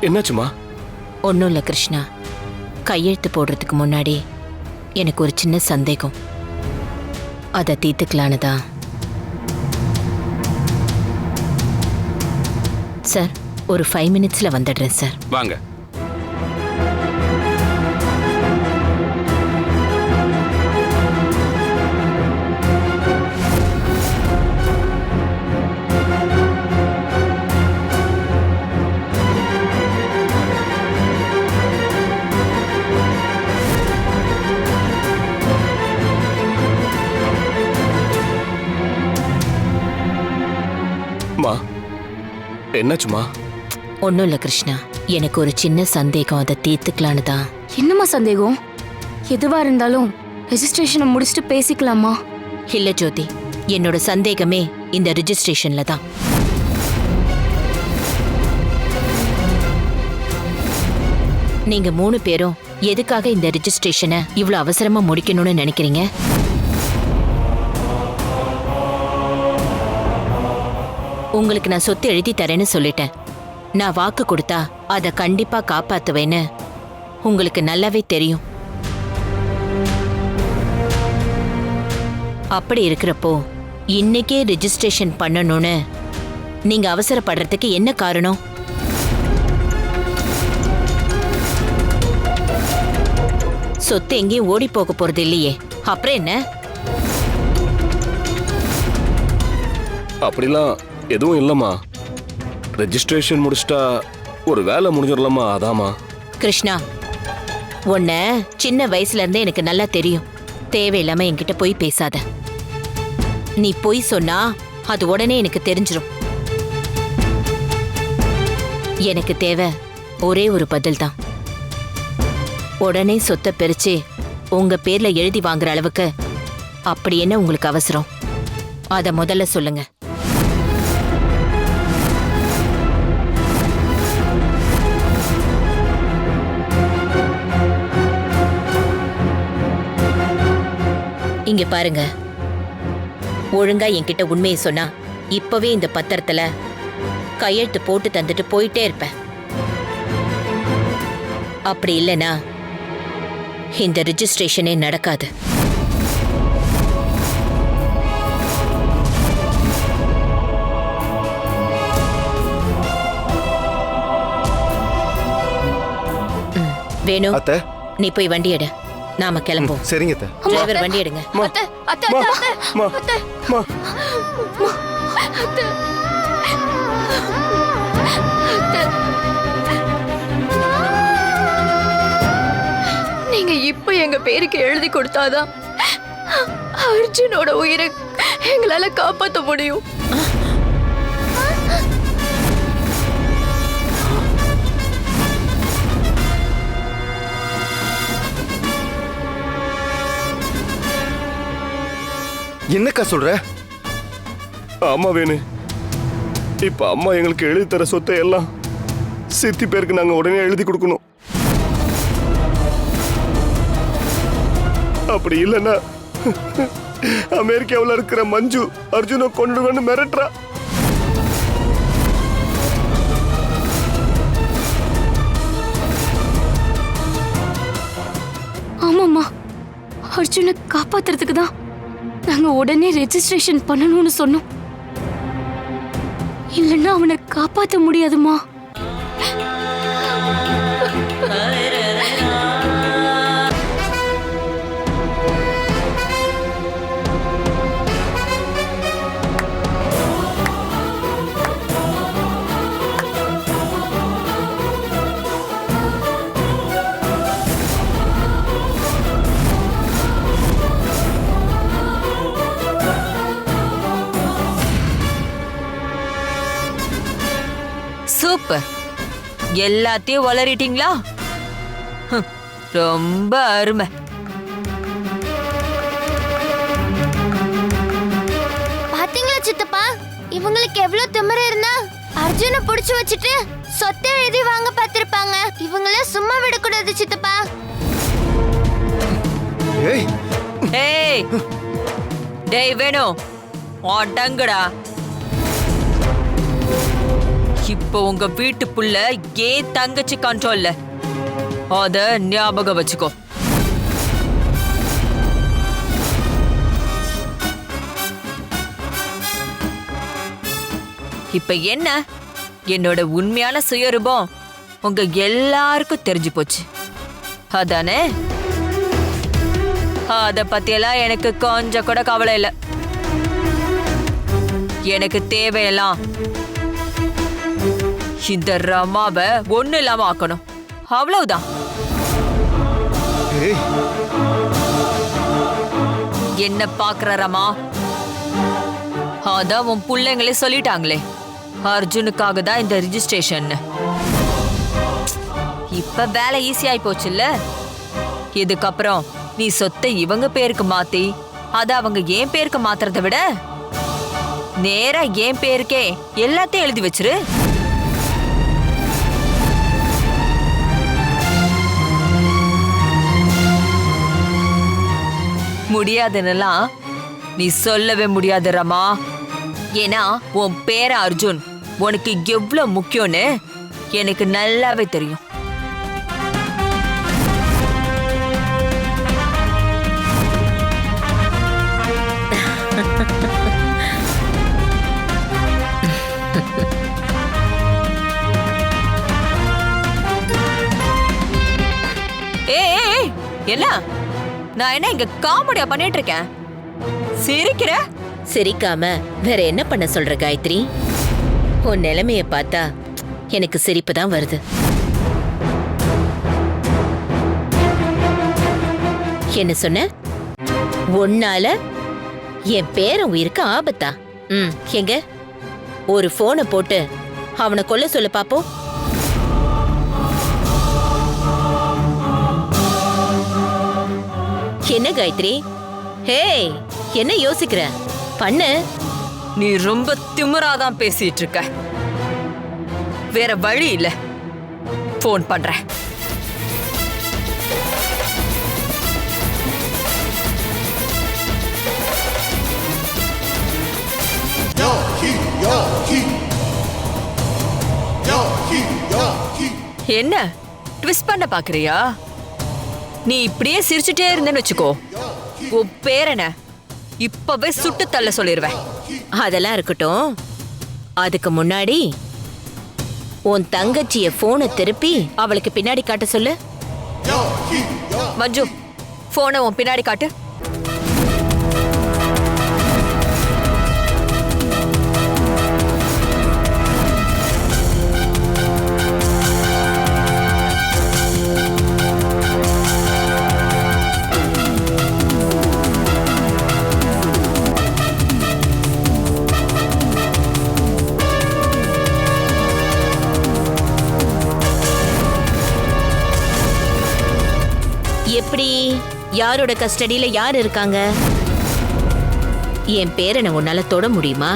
என்னாச்சுமா? ஒன்றும் இல்லை கிருஷ்ணா. கையெழுத்து போடுறதுக்கு முன்னாடி எனக்கு ஒரு சின்ன சந்தேகம். அதை தீர்த்துக்கலான்னு தான். சார், ஒரு 5 மினிட்ஸில் வந்துடுறேன் சார். வாங்க. என்னாச்சுமா? ஒன்றும் இல்லை கிருஷ்ணா, எனக்கு ஒரு சின்ன சந்தேகம். அதை தீர்த்துக்கலான்னு தான். என்னம்மா சந்தேகம்? எதுவா இருந்தாலும் ரெஜிஸ்ட்ரேஷனை முடிச்சுட்டு பேசிக்கலாமா? இல்லை ஜோதி, என்னோட சந்தேகமே இந்த ரிஜிஸ்ட்ரேஷன்ல தான். நீங்க 3 பேரும் எதுக்காக இந்த ரிஜிஸ்ட்ரேஷனை இவ்வளவு அவசரமா முடிக்கணும்னு நினைக்கிறீங்க? உங்களுக்கு நான் சொத்து எழுதி தரேன்னு சொல்லிட்டேன். நான் வாக்கு கொடுத்தா அதை கண்டிப்பா காப்பாத்துவேன்னு உங்களுக்கு நல்லாவே தெரியும். அப்படி இருக்கிறப்போ இன்னைக்கே ரிஜிஸ்ட்ரேஷன் பண்ணணும்னு நீங்க அவசரப்படுறதுக்கு என்ன காரணம்? சொத்து எங்கேயும் ஓடி போக போறது இல்லையே, அப்புறம் என்ன? அப்படிலாம் எதுவும் இல்லம்மா. ரெஜிஸ்ட்ரேஷன் முடிச்சிட்டா ஒரு வேலை முடிஞ்சிடலாமா, அதாமா. கிருஷ்ணா, உன்னை சின்ன வயசுல இருந்தே எனக்கு நல்லா தெரியும். தேவையில்லாம என்கிட்ட போய் பேசாத. நீ போய் சொன்னா அது உடனே எனக்கு தெரிஞ்சிடும். எனக்கு தேவை ஒரே ஒரு பதில் தான். உடனே சொத்தை பிரிச்சு உங்க பேர்ல எழுதி வாங்குற அளவுக்கு அப்படி என்ன உங்களுக்கு அவசரம்? அத முதல்ல சொல்லுங்க. இங்க பாருங்க, ஒழுங்கா என்கிட்ட உண்மையை சொன்னா இப்பவே இந்த பத்திரத்துல கையெழுத்து போட்டு தந்துட்டு போயிட்டே இருப்பேன். அப்படி இல்லைனா இந்த ரிஜிஸ்ட்ரேஷனே நடக்காது. வேணு, நீ போய் வண்டி எடு, நாம கிளம்புவோம். சரிங்க. டிரைவர் வண்டி எடுங்க. நீங்க இப்ப எங்க பேருக்கு எழுதி கொடுத்தாதான் அர்ஜுனோட உயிரை எங்களால காப்பாற்ற முடியும். என்னக்கா சொல்ற? ஆமா வேணு, இப்ப அம்மா எங்களுக்கு எழுதி தர சொத்தை எல்லாம் சித்தி பேருக்கு நாங்க உடனே எழுதி கொடுக்கணும். அப்படி இல்லைன்னா அமெரிக்காவில் இருக்கிற மஞ்சு அர்ஜுனை கொண்டு மிரட்டுறா. ஆமாம்மா, அர்ஜுனை காப்பாத்துறதுக்கு தான் நாங்க உடனே ரெஜிஸ்ட்ரேஷன் பண்ணணும்னு சொன்னோம். இல்லைன்னா அவனை காப்பாற்ற முடியாதுமா. சூப்பர், எல்லாத்தையும் வளரிட்டீங்களா? ரொம்ப அருமை. பாத்தீங்களா சித்தப்பா, இவங்களுக்கு எவ்வளவு திமிரு இருந்தா அர்ஜுனை புடிச்சு வச்சுட்டு சொத்தை எழுதி வாங்க பார்த்திருப்பாங்க. இவங்கள சும்மா விடக்கூடாது சித்தப்பா. ஏய் ஏய் டேய் வேணு, அடங்குடா. இப்போ உங்க வீட்டு புள்ள ஏன் தங்கச்சி கண்ட்ரோல்ல, அத ஞாபகம் வச்சுக்கோ. இப்ப என்ன, என்னோட உண்மையான சுயரூபம் உங்க எல்லாருக்கும் தெரிஞ்சு போச்சு அதானே? அத பத்தியெல்லாம் எனக்கு கொஞ்சம் கூட கவலை இல்லை. எனக்கு தேவையெல்லாம் இந்த ரமாவை ஒண்ணு இல்லாம ஆக்கணும், அவ்வளவுதான். என்ன பாக்குற ரமா? அதான் உன் பிள்ளைங்களே சொல்லிட்டாங்களே, அர்ஜுனுக்காக தான் இந்த ரிஜிஸ்ட்ரேஷன். இப்ப வேலை ஈஸியாயி போச்சுல்ல. இதுக்கப்புறம் நீ சொத்தை இவங்க பேருக்கு மாத்தி அத அவங்க என் பேருக்கு மாத்துறத விட நேரா என் பேருக்கே எல்லாத்தையும் எழுதி வச்சிரு. முடியாதுன்னெல்லாம் நீ சொல்லவே முடியாது ரமா. ஏன்னா உன் பேர அர்ஜுன் உனக்கு எவ்வளவு முக்கியம்னு எனக்கு நல்லாவே தெரியும். ஏய் என்ன, நான் என்ன இங்க காமெடியா பண்ணிட்டு இருக்கேன்? சிரிக்கிற? சிரிக்காம வேற என்ன பண்ண சொல்ற காயத்ரி? உன் நிலைமைய பார்த்தா எனக்கு சிரிப்பு தான் வருது. என்ன சொன்ன? உன்னால என் பேரன் உயிருக்கு ஆபத்தா? எங்க ஒரு போனை போட்டு அவனை கொல்ல சொல்ல பாப்போம். என்ன காயத்ரி? ஹே, என்ன யோசிக்கிற? பண்ணு. நீ ரொம்ப திமிராதான் பேசிட்டு இருக்க. வேற வழி இல்ல, போன் பண்றேன். என்ன ட்விஸ்ட் பண்ண பாக்குறியா? நீ இப்படியே சிரிச்சுட்டே இருந்தேன்னு வச்சுக்கோ, உன் பேரன இப்பவே சுட்டு தள்ள சொல்லிருவேன். அதெல்லாம் இருக்கட்டும், அதுக்கு முன்னாடி உன் தங்கச்சிய போனை திருப்பி அவளுக்கு பின்னாடி காட்ட சொல்லு. மஞ்சு, போனை உன் பின்னாடி காட்டு. எப்படி, யாரோட கஸ்டடியில யார் இருக்காங்க? என் பேரனை உன்னால தொட முடியுமா?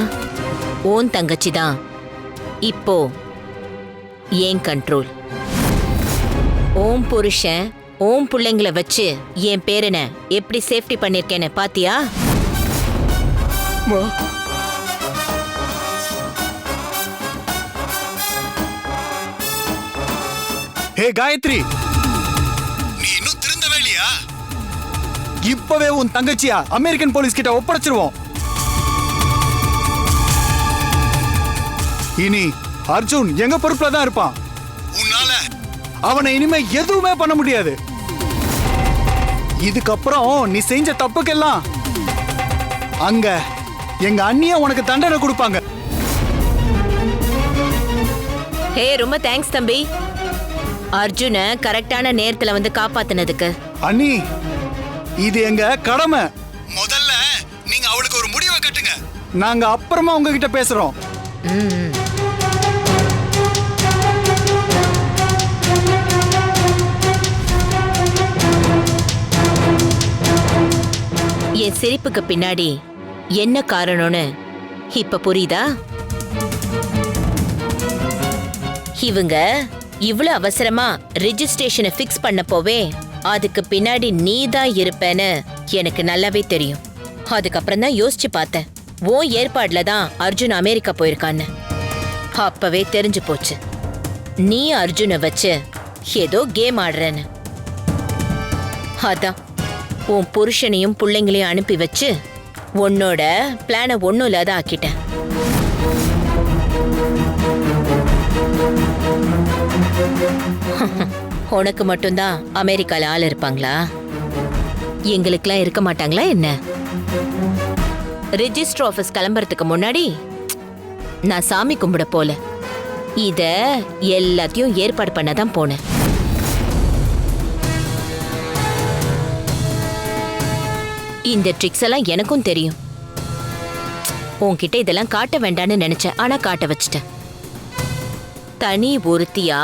உன் தங்கச்சி தான் இப்போ ஏன் கண்ட்ரோல். உன் புருஷன் ஓம் பிள்ளைங்கள வச்சு என் பேரனை எப்படி சேஃப்டி பண்ணிருக்கேன்னு பாத்தியா? ஹே காயத்ரி, நீ இன்னும் திருந்தவே இல்லையா? இப்பவே உன் தங்கச்சியா அமெரிக்கன் போலீஸ் கிட்ட ஒப்படைச்சிருவோம். இனி அர்ஜுன் எங்க பொறுப்புல தான் இருப்பான். உன்னால அவனை இனிமே எதுவுமே பண்ண முடியாது. இதுக்கப்புறம் நீ செஞ்ச தப்புக்கெல்லாம் அங்க எங்க அண்ணிய உனக்கு தண்டனை கொடுப்பாங்க. ஹே, ரொம்ப தேங்க்ஸ் தம்பி. அர்ஜுனை கரெக்டான நேரத்துல வந்து காப்பாத்துனதுக்கு. அண்ணி, இது எங்க கடமை. முதல்ல நீங்க அவளுக்கு ஒரு முடிவை கட்டுங்க. நாங்க அப்புறமா உங்ககிட்ட பேசுறோம். என் சிரிப்புக்கு பின்னாடி என்ன காரணம்னு இப்ப புரியுதா? இவங்க இவ்வளவு அவசரமா ரெஜிஸ்ட்ரேஷனை ஃபிக்ஸ் பண்ணப்போவே அதுக்கு பின்னாடி நீ தான் இருப்பேன்னு எனக்கு நல்லாவே தெரியும். அதுக்கப்புறம் தான் யோசிச்சு பார்த்தேன், உன் ஏற்பாடுல தான் அர்ஜுன் அமெரிக்கா போயிருக்கான்னு. அப்பவே தெரிஞ்சு போச்சு நீ அர்ஜுனை வச்சு ஏதோ கேம் ஆடுறேன்னு. அதான் உன் புருஷனையும் பிள்ளைங்களையும் அனுப்பி வச்சு உன்னோட பிளானை ஒன்றும் இல்லாத ஆக்கிட்டேன். உனக்கு மட்டும்தான் அமெரிக்கால ஆள் இருப்பாங்களா? எங்களுக்கெல்லாம் இருக்க மாட்டாங்களா என்ன? ரெஜிஸ்டர் ஆபீஸ் கிளம்புறதுக்கு முன்னாடி நான் சாமி கும்பிட போல இத எல்லாத்தையும் ஏற்பாடு பண்ணதான் போனேன். இந்த ட்ரிக்ஸ் எல்லாம் எனக்கும் தெரியும். உன்கிட்ட இதெல்லாம் காட்ட வேண்டான்னு நினைச்சேன், ஆனா காட்ட வச்சிட்டேன். தனி ஒருத்தியா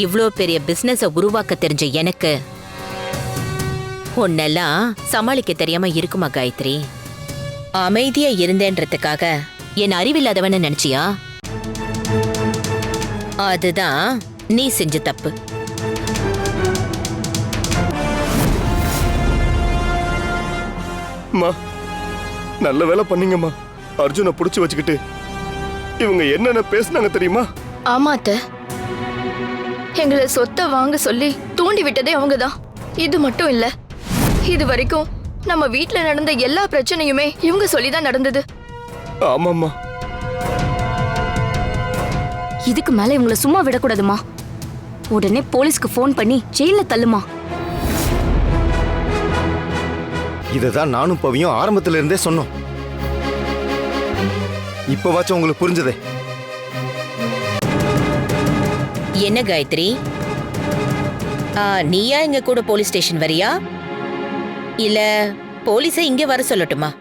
இவ்ளோ பெரிய பிசினஸ உருவாக்க தெரிஞ்ச எனக்கு உன்னெல்லாம் சமாளிக்க தெரியாம இருக்குமா காயத்ரி? அமைதியா இருந்தேன்றதுக்காக என் அறிவில்லாதவன்னு நினைச்சியா? அதுதான் நீ செஞ்ச தப்பு. நல்ல வேலை பண்ணீங்கம்மா. அர்ஜுனை புடிச்சு வச்சுக்கிட்டு இவங்க என்னென்ன பேசுனாங்க தெரியுமா? ஆமா அத்தை, எங்களை சொத்தை வாங்க சொல்லி தூண்டி விட்டதே அவங்கதான். இது மட்டும் இல்ல, இது வரைக்கும் நம்ம வீட்ல நடந்த எல்லா பிரச்சனையுமே இவங்க சொல்லிதான் நடந்தது. ஆமாம்மா. இதுக்கு மேல இவங்களை சும்மா விடக்கூடாதுமா. உடனே போலீஸ்க்கு ஃபோன் பண்ணி ஜெயில தள்ளுமா. இததான் நானும் பவியும் ஆரம்பத்துல இருந்தே சொன்னோம். இப்பவாச்சும் உங்களுக்கு புரிஞ்சதே. என்ன காயத்ரி, நீயா எங்க கூட போலீஸ் ஸ்டேஷன் வரியா இல்ல போலீஸை இங்க வர சொல்லட்டுமா?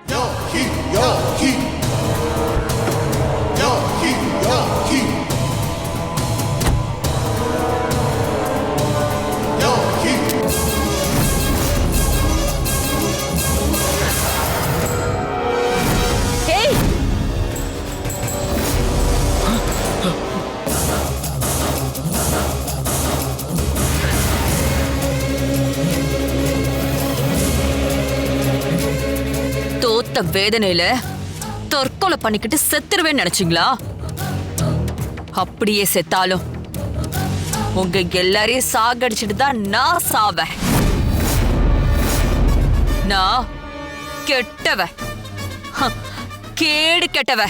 தோத்த வேதனையில தற்கொலை பண்ணிக்கிட்டு செத்துருவேன்னு நினைச்சீங்களா? அப்படியே செத்தாலும் உங்க எல்லாரையும் சாகடிச்சிட்டு தான் நான் சாவேன். நான் கெட்டவ, கேடு கெட்டவ.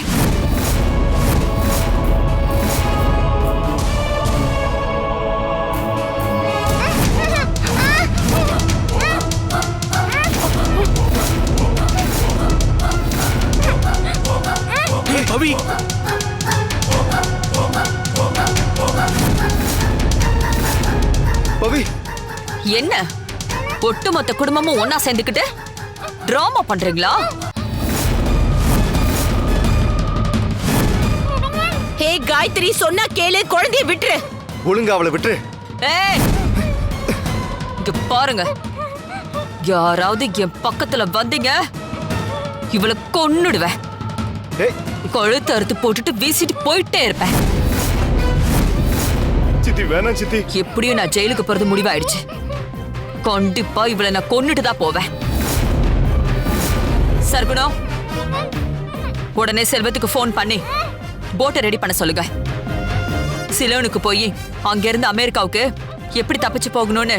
பவி, பவி, என்ன ஒட்டுமொத்த குடும்பமும் ஒன்னா சேர்ந்துக்கிட்டு டிராமா பண்றீங்களா? ஹே காயத்ரி, சொன்னா கேளு, குழந்தைய விட்டுரு. ஒழுங்கா அவளை விட்டுரு. ஏய், இங்க பாருங்க, யாராவது என் பக்கத்துல வந்தீங்க இவளை கொன்னுடுவேன். கழுத்து அறுத்து போட்டுட்டு வீசிட்டு போயிட்டே இருப்பேன். சித்தி வேணாம் சித்தி. எப்படியும் நான் ஜெயிலுக்கு போறது முடிவாயிடுச்சு. கண்டிப்பா இவளை நான் கொன்னுட்டு தான் போவேன். சர்குணம், உடனே செல்வத்துக்கு ஃபோன் பண்ணி போட்டை ரெடி பண்ண சொல்லுங்க. சிலோனுக்கு போய் அங்கிருந்து அமெரிக்காவுக்கு எப்படி தப்பிச்சு போகணும்னு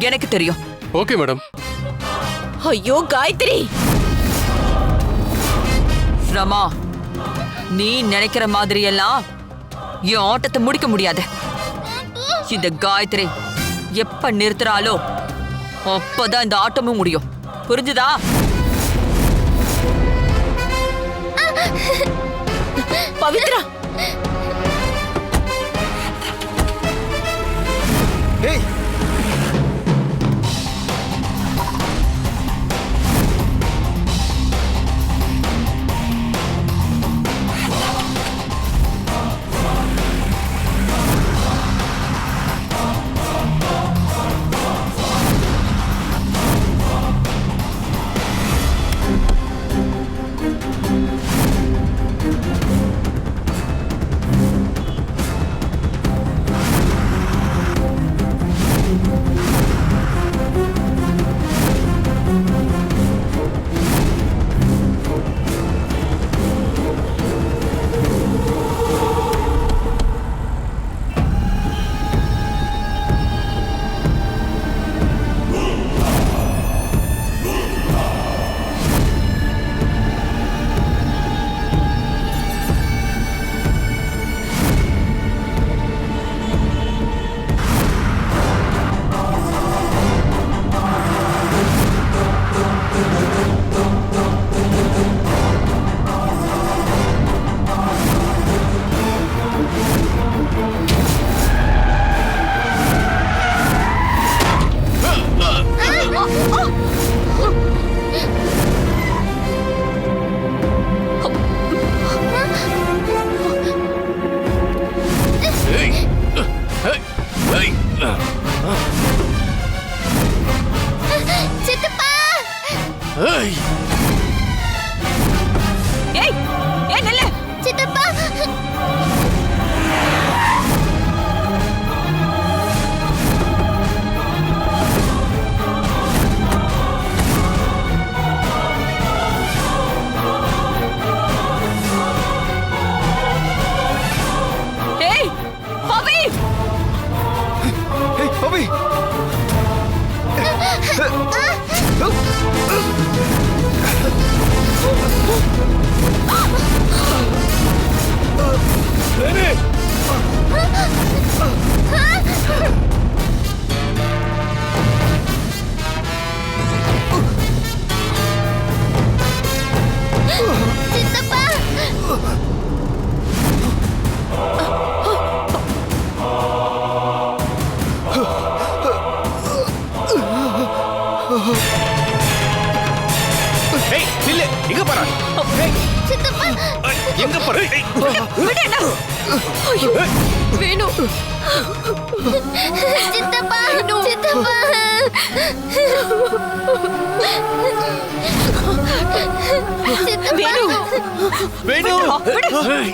எனக்கு தெரியும். Okay madam. ஐயோ காயத்ரி, ரமா, நீ நினைக்கிற மாதிரி எல்லாம் என் ஆட்டத்தை முடிக்க முடியாது. இந்த காயத்ரி எப்ப நிறுத்துறாளோ அப்பதான் இந்த ஆட்டமும் முடியும். புரிஞ்சுதா? பவித்ரா, ஏய், வேணு, சித்தப்பா, சித்தப்பா. வேணு, வேணு,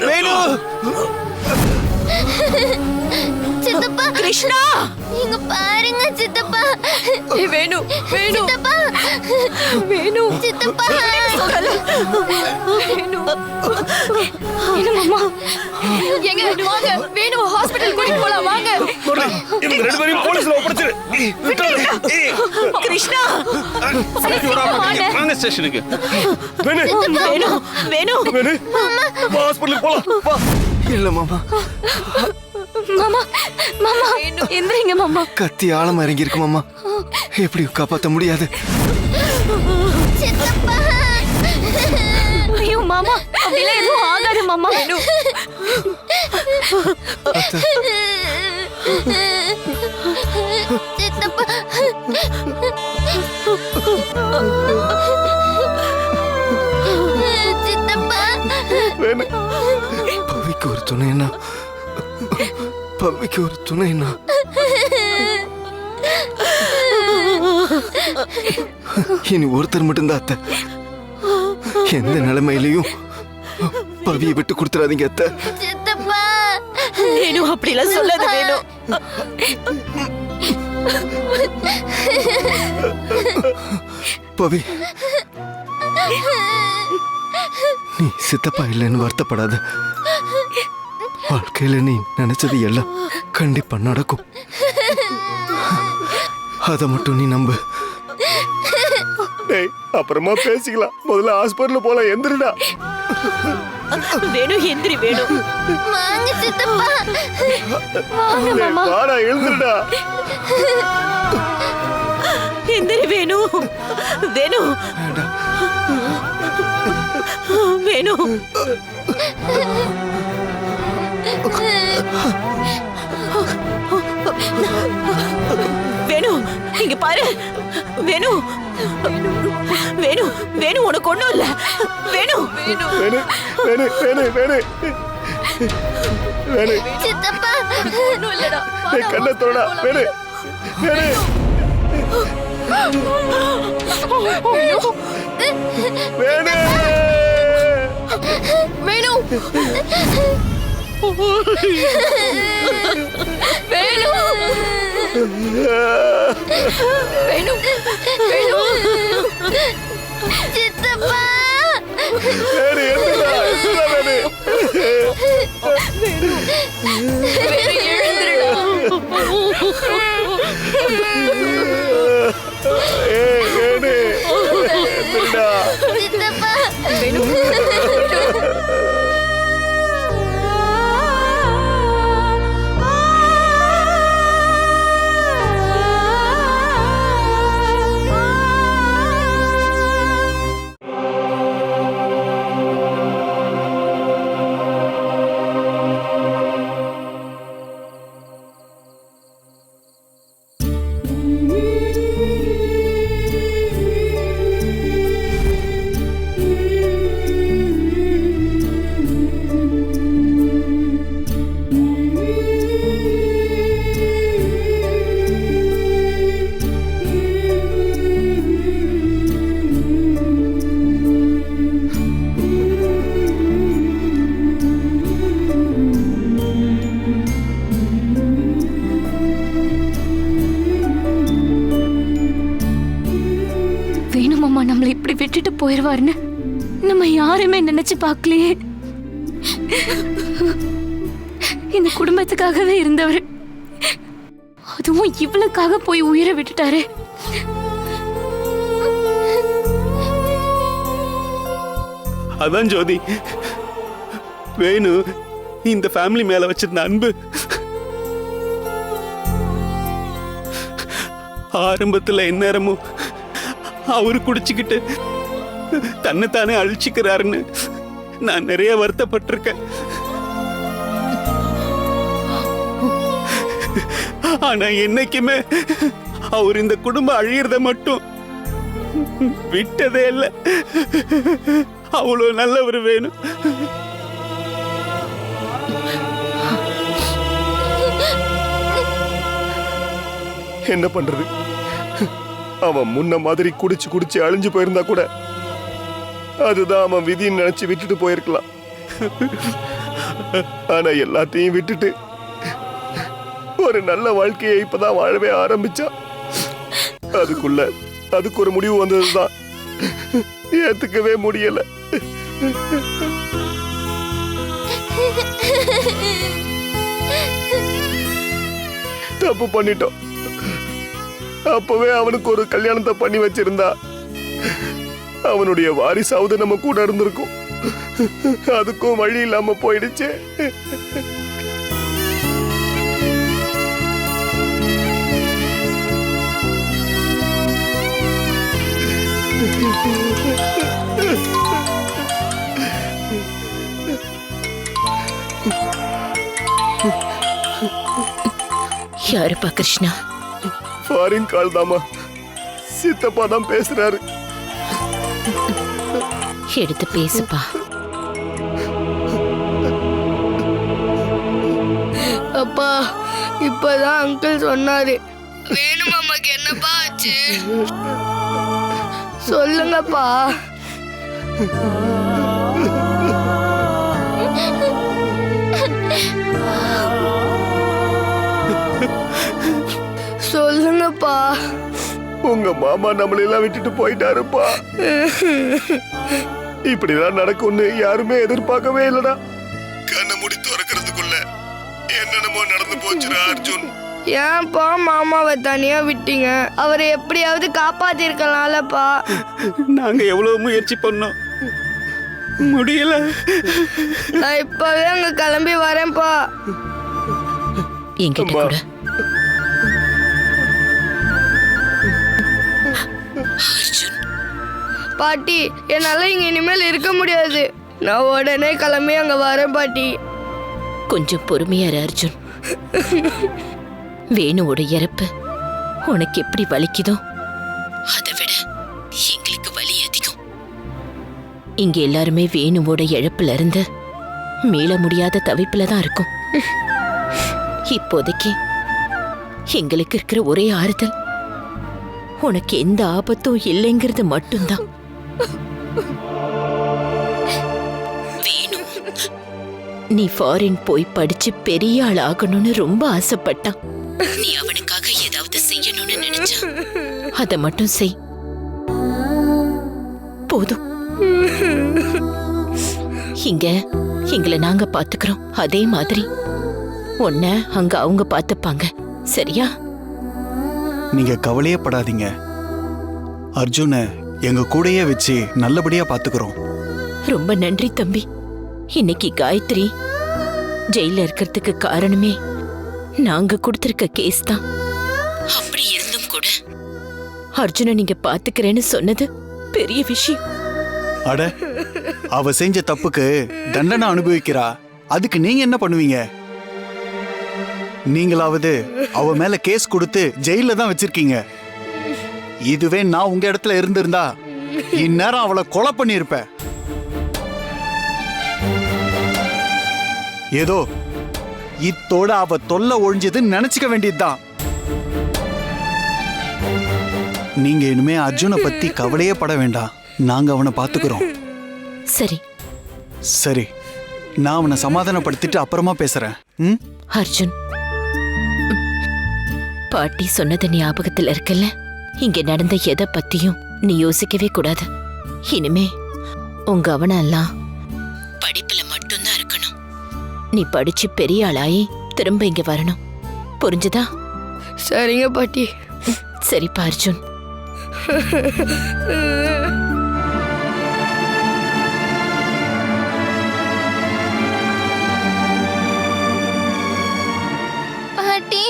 வேணு. சித்தப்பா, கிருஷ்ணா, இங்க பாருங்க சித்தப்பா. வேணு, வேணு, சித்தப்பா, வேணு, சித்தப்பா. எங்க வாங்க, வேணு ஹாஸ்பிடல் கூட்டிட்டு போலாம் வாங்க. இவங்க ரெண்டு பேரும் போலீஸ்ல ஒப்படைச்சிரு. கிருஷ்ணா, வாங்க ஸ்டேஷனுக்கு. வேணு, வேணு, வேணு, வேணு, ஹாஸ்பிடலுக்கு போலாம். வா. இல்ல மாமா, மாமா மாமா எந்திரிங்க மாமா. கத்தி ஆழமா இறங்கி இருக்கு மாமா, எப்படி காப்பாத்த முடியாது. சித்தப்பா. ஐயோ மாமா, அப்படிலாம் எதுவும் ஆகாது மாமா. சித்தப்பா. சித்தப்பா. வேணு, பவிக்கு ஒரு துணைனா, பவிக்கு ஒரு துணைனா. இனி ஒருத்தர் மட்டும்தான் அத்தை. எந்த நிலைமையிலையும் பவியை விட்டு கொடுத்துறாதீங்க அத்தை. சித்தப்பா. வேணு அப்படிலாம் சொல்லாத வேணு. பவி, நீ சித்தப்பா இல்லைன்னு வருத்தப்படாத. வாழ்க்கையில நீ நினைச்சது எல்லாம் கண்டிப்பா நடக்கும். அத மட்டும் நீ நம்பு. அப்புறமா பேசிக்கலாம். முதல்ல ஹாஸ்பிடல்ல போலாம். எந்திரிடா. வேணும், எந்திரி வேணும். வாங்க சித்தப்பா. வாங்க மாமா. வாடா, எழுந்திரிடா. எந்திரி வேணும். வேணும். வேணும். வேணும், இங்க பாரு. வேணும், வேணும், வேணும், உனக்கு ஒண்ணும் இல்ல. வேணும், வேணும், வேணும், வேணும், வேணும், வேணும். சித்தப்பா ஒண்ணும் இல்லடா. கண்ணை தோடா. வேணும், வேணும், வேணும், வேணும் வேணும் வேணும் சித்தப்பா வேணும், எந்திரா, எந்திரா, வேணும். ஏய், வேணும், எந்திரிடா. சித்தப்பா வேணுமாமா நம்மளை இப்படி விட்டுட்டு போயிடுவாருன்னு நம்ம யாருமே நினைச்சு பார்க்கலையே. இந்த குடும்பத்துக்காகவே இருந்தவர், அதுவும் இவளுக்காக போய் உயிரை விட்டுட்டாரு. அதான் ஜோதி, வேணு இந்த ஃபேமிலி மேல வச்சிருந்த அன்பு ஆரம்பத்துல எந்நேரமும் அவரு குடிச்சுக்கிட்டு தன்னைத்தானே அழிச்சுக்கிறாருன்னு நான் நிறைய வருத்தப்பட்டிருக்கேன். ஆனா என்னைக்குமே அவர் இந்த குடும்பம் அழியறத மட்டும் விட்டதே இல்லை. அவ்வளவு நல்லவர் வேணும். என்ன பண்றது? அவன் முன்ன மாதிரி குடிச்சு குடிச்சு அழிஞ்சு போயிருந்தா கூட அதுதான் அவன் விதின்னு நினைச்சு விட்டுட்டு போயிருக்கலாம். ஆனா எல்லாத்தையும் விட்டுட்டு ஒரு நல்ல வாழ்க்கையை இப்பதான் வாழவே ஆரம்பிச்சான். அதுக்கு ஒரு முடிவு வந்ததுதான் ஏத்துக்கவே முடியல. தப்பு பண்ணிட்டோம். அப்பவே அவனுக்கு ஒரு கல்யாணத்தை பண்ணி வச்சிருந்தா அவனுடைய வாரிசாவது நம்ம கூட இருந்திருக்கும். அதுக்கும் வழி இல்லாம போயிடுச்சு. யாருப்பா கிருஷ்ணா? ஃபாரின் கால் தாமா. சித்தப்பா தான் பேசுறாரு. எடுத்து பேசுப்பா. அப்பா, இப்பதான் அங்கிள் சொன்னாரு. வேணும் அம்மாக்கு என்னப்பா ஆச்சு? சொல்லுங்கப்பா. சொல்லுங்க இல்லப்பா. உங்க மாமா நம்மளெல்லாம் விட்டுட்டு போயிட்டாருப்பா. இப்படிதான் நடக்கும்னு யாருமே எதிர்பார்க்கவே இல்லடா. கண்ணை மூடி திறக்கிறதுக்குள்ள என்னென்னமோ நடந்து போச்சுடா அர்ஜுன். ஏன்ப்பா மாமாவை தனியா விட்டீங்க? அவரை எப்படியாவது காப்பாத்திருக்கலாம்லப்பா. நாங்க எவ்வளவு முயற்சி பண்ணோம், முடியல. நான் இப்பவே அங்க கிளம்பி வரேன்ப்பா. என்கிட்ட கூட பாட்டி, என்னால இங்க இனிமேல் இருக்க முடியாது. நான் உடனே கிளம்பி அங்க வரேன் பாட்டி. கொஞ்சம் பொறுமையா இரு அர்ஜுன். வேணுவோட இறப்பு உனக்கு எப்படி வலிக்குதோ அதை விட எங்களுக்கு வலி அதிகம். இங்க எல்லாருமே வேணுவோட இழப்புல இருந்து மீள முடியாத தவிப்புல தான் இருக்கும். இப்போதைக்கு எங்களுக்கு இருக்கிற ஒரே ஆறுதல் உனக்கு எந்த ஆபத்தும் இல்லைங்கிறது மட்டும்தான். வேணு நீ ஃபாரின் போய் படிச்சு பெரிய ஆள் ஆகணும்னு ரொம்ப ஆசைப்பட்டான். நீ அவனுக்காக ஏதாவது செய்யணும்னு நினைச்சா அத மட்டும் செய், போதும். இங்க எங்களை நாங்க பாத்துக்கிறோம், அதே மாதிரி உன்னை அங்க அவங்க பாத்துப்பாங்க, சரியா? நீங்க கவலையே படாதீங்க. அர்ஜுனை எங்க கூடயே வச்சு நல்லபடியா பாத்துக்கிறோம். ரொம்ப நன்றி தம்பி. இன்னைக்கு காயத்ரி ஜெயில இருக்கிறதுக்கு காரணமே நாங்க கொடுத்திருக்க கேஸ் தான். அப்படி இருந்தும் கூட அர்ஜுனை நீங்க பாத்துக்கிறேன்னு சொன்னது பெரிய விஷயம். அட, அவ செஞ்ச தப்புக்கு தண்டனை அனுபவிக்கிறா, அதுக்கு நீங்க என்ன பண்ணுவீங்க? நீங்களாவது அவ மேல கேஸ் கொடுத்து ஜெயில தான் வச்சிருக்கீங்க. இதுவே நான் உங்க இடத்துல இருந்திருந்தா இந்நேரம் அவளை கொலை பண்ணிருப்பேன். ஏதோ இத்தோட அவ தொல்லை ஒழிஞ்சதுன்னு நினைச்சுக்க வேண்டியதுதான். நீங்க இனிமே அர்ஜுனை பத்தி கவலையே பட வேண்டாம், நாங்க அவனை பாத்துக்கிறோம். சரி சரி, நான் அவனை சமாதானப்படுத்திட்டு அப்புறமா பேசுறேன். அர்ஜுன், பாட்டி சொன்னது ஞாபகத்துல இருக்கல்ல? இங்க நடந்த எதை பத்தியும் நீ யோசிக்கவே கூடாது. இனிமே உங்க கவனம்லாம் படிப்புல மட்டும்தான் இருக்கணும். நீ படிச்சு பெரிய ஆளாயி திரும்ப இங்க வரணும், புரிஞ்சுதா? சரிங்க பாட்டி. சரிப்பா அர்ஜுன். பாட்டி,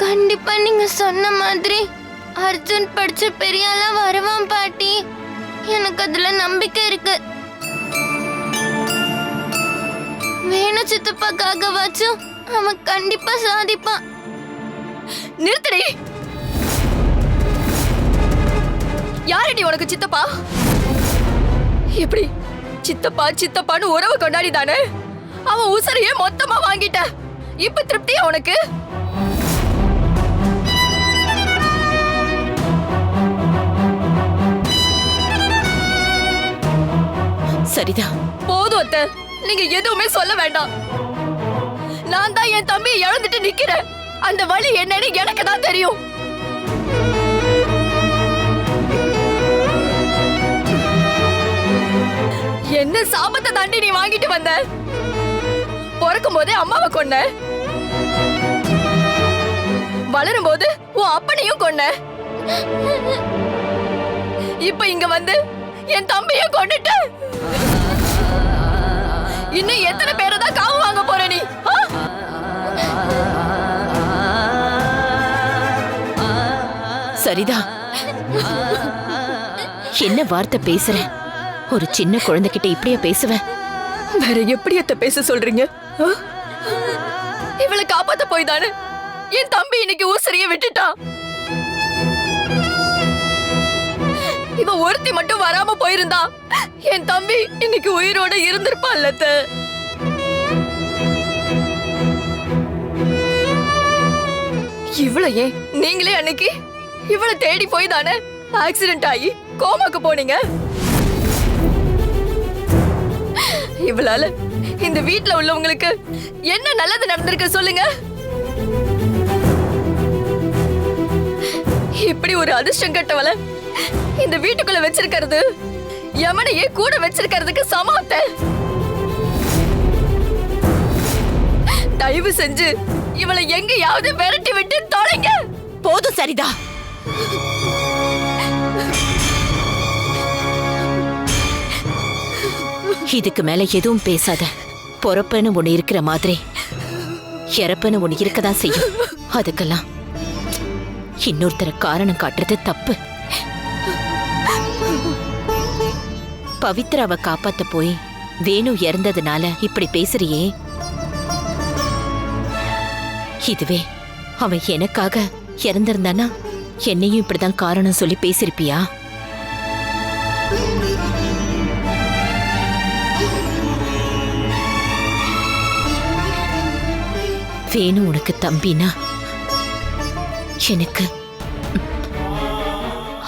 கண்டிப்பா நீங்க சொன்ன மாதிரி அர்ஜுன் படிச்சு பெரிய ஆளா வருவான் பாட்டி. எனக்கு அதுல நம்பிக்கை இருக்கு. வேணு சித்தப்பாக்காக வச்சும் அவன் கண்டிப்பா சாதிப்பான். நிறுத்தடி. யாரடி உனக்கு சித்தப்பா? எப்படி சித்தப்பா சித்தப்பான்னு உறவு கொண்டாடி தானே அவன் உசரையே மொத்தமா வாங்கிட்ட. இப்ப திருப்தியா உனக்கு? சரிதான், போதும் அத்தை, நீங்க எதுவுமே சொல்ல வேண்டாம். நான் தான் என் தம்பியை இழந்துட்டு நிக்கிறேன். அந்த வழி என்னன்னு எனக்கு தான் தெரியும். என்ன சாபத்தை தாண்டி நீ வாங்கிட்டு வந்த? பிறக்கும் போதே அம்மாவை கொன்ன, வளரும் போது உன் அப்பனையும் கொன்ன, இப்ப இங்க வந்து என் தம்பியை கொண்டுட்ட. இன்னும் எத்தனை பேரை தான் காவு வாங்க போற நீ? சரிதா, என்ன வார்த்தை பேசுற? ஒரு சின்ன குழந்தைகிட்ட இப்படியா பேசுவேன்? வேற எப்படி அத்தை பேச சொல்றீங்க? இவளை காப்பாத்த போய் தானே என் தம்பி இன்னைக்கு ஊசரிய விட்டுட்டான். இவ ஒருத்தி மட்டும் வராம போயிருந்தா என் தம்பி இன்னைக்கு உயிரோட இருந்திருப்பான்ல அத்தை. இவளை ஏன் நீங்களே அன்னைக்கு இவளை தேடி போய் தானே ஆக்சிடென்ட் ஆகி கோமாக்கு போனீங்க? இவளால இந்த வீட்ல உள்ளவங்களுக்கு என்ன நல்லது நடந்திருக்கு சொல்லுங்க. இப்படி ஒரு அதிர்ஷ்டம் கட்டவள இந்த வீட்டுக்குள்ள வச்சிருக்கிறது யமனையே கூட வச்சிருக்கிறதுக்கு சமாத்த. தயவு செஞ்சு இவளை எங்கேயாவது விரட்டி விட்டு தொலைங்க. போதும் சரிதா. இதுக்கு மேல எதுவும் பேசாத. பொறப்புன்னு ஒண்ணு இருக்கிற மாதிரி இறப்புன்னு ஒண்ணு இருக்கதான் செய்யும். அதுக்கெல்லாம் இன்னொருத்தர காரணம் காட்டுறது தப்பு. பவித்ராவை காப்பாத்த போய் வேணு இறந்ததுனால இப்படி பேசுறியே. இதுவே அவன் எனக்காக இறந்திருந்தானா என்னையும் இப்படிதான் காரணம் சொல்லி பேசிருப்பியா? வேணு உனக்கு தம்பினா எனக்கு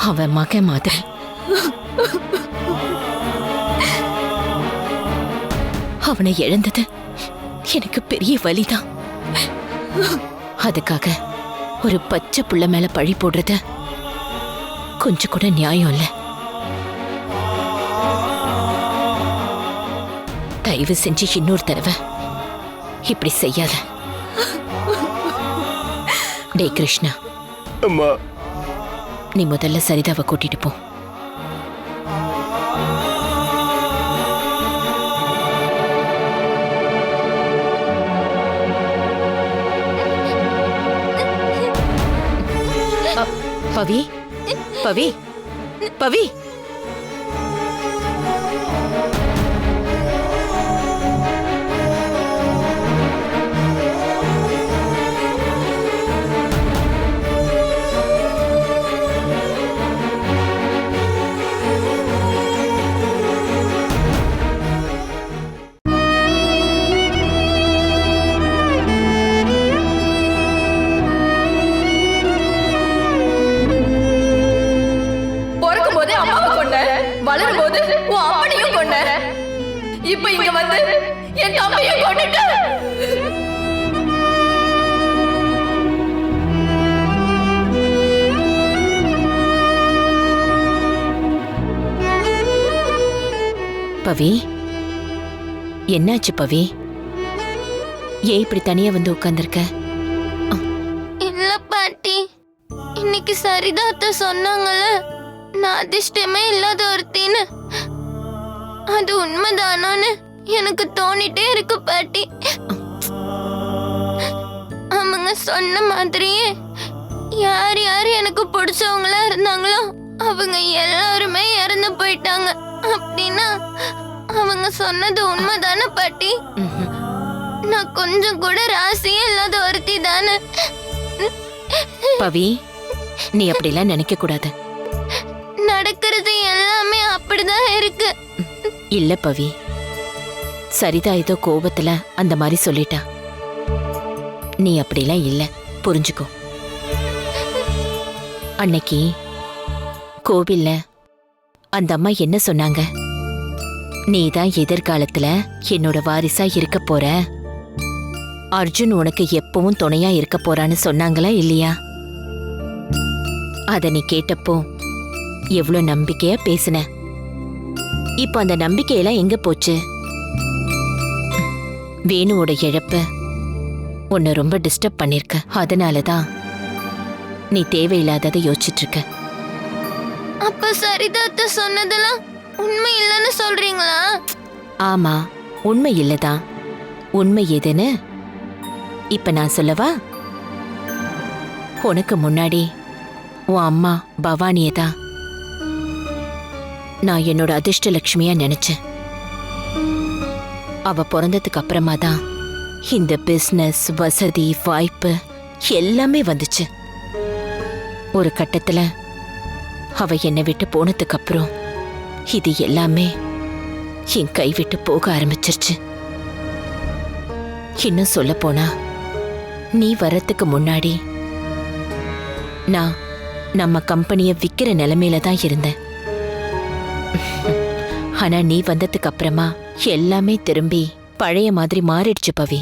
அவன் மகன் மாதிரி. அவனை இழந்தது எனக்கு பெரிய வலிதான். அதுக்காக ஒரு பச்சை புள்ள மேல பழி போடுறது கொஞ்சம் கூட நியாயம் இல்ல. தயவு செஞ்சு இன்னொரு தடவை இப்படி செய்யாத. டேய் கிருஷ்ணா, அம்மா, நீ முதல்ல சரிதாவை கூட்டிட்டு போ. பவி, பவி, பவி. வளரும் போது உன் அப்பனையும் கொண்ட, இப்ப இங்க வந்து என் தம்பியும் கொண்டுட்ட. பவி, என்னாச்சு பவி? ஏன் இப்படி தனியா வந்து உட்கார்ந்திருக்க? இல்ல பாட்டி, இன்னைக்கு சரிதாத்த சொன்னாங்கல்ல நான் அதிர்ஷ்டமே இல்லாத ஒருத்தின்னு. அது உண்மைதானோன்னு எனக்கு தோணிட்டே இருக்கு பாட்டி. அவங்க சொன்ன மாதிரியே யார் யார் எனக்கு பிடிச்சவங்களா இருந்தாங்களோ அவங்க எல்லாருமே இறந்து போயிட்டாங்க. அப்படின்னா அவங்க சொன்னது உண்மைதானே பாட்டி? நான் கொஞ்சம் கூட ராசியே இல்லாத ஒருத்தி தானே. பவி, நீ அப்படிலாம் நினைக்க கூடாது. நடக்கிறது எல்லாமே அப்படிதான் இருக்கு. இல்ல பவி, சரிதா ஏதோ கோபத்துல அந்த மாதிரி சொல்லிட்டா. நீ அப்படிலாம் இல்ல, புரிஞ்சுக்கோ. அன்னைக்கு கோவில்ல அந்த அம்மா என்ன சொன்னாங்க? நீதான் எதிர்காலத்துல என்னோட வாரிசா இருக்க போற, அர்ஜுன் உனக்கு எப்பவும் துணையா இருக்க போறான்னு சொன்னாங்களா இல்லையா? அத நீ கேட்டப்போ எவ்வளவு நம்பிக்கையா பேசின. இப்ப அந்த நம்பிக்கையெல்லாம் எங்க போச்சு? வேணுவோட இழப்பு உன்னை ரொம்ப டிஸ்டர்ப் பண்ணிருக்க. அதனாலதான் நீ தேவையில்லாததை யோசிச்சுட்டு இருக்க. அப்ப சரிதாத்த சொன்னதெல்லாம் உண்மை இல்லைன்னு சொல்றீங்களா? ஆமா, உண்மை இல்லதான். உண்மை எதுன்னு இப்ப நான் சொல்லவா? உனக்கு முன்னாடி உன் அம்மா பவானியதான் நான் என்னோட அதிர்ஷ்ட லட்சுமியா நினைச்சேன். அவ பிறந்ததுக்கு அப்புறமா தான் இந்த பிசினஸ், வசதி, வாய்ப்பு எல்லாமே வந்துச்சு. ஒரு கட்டத்துல அவ என்னை விட்டு போனதுக்கு அப்புறம் இது எல்லாமே என் கை விட்டு போக ஆரம்பிச்சிருச்சு. இன்னும் சொல்ல போனா நீ வர்றதுக்கு முன்னாடி நான் நம்ம கம்பெனியை விக்கிற நிலைமையில தான் இருந்தேன். ஆனா நீ வந்ததுக்கு அப்புறமா எல்லாமே திரும்பி பழைய மாதிரி மாறிடுச்சு பவி.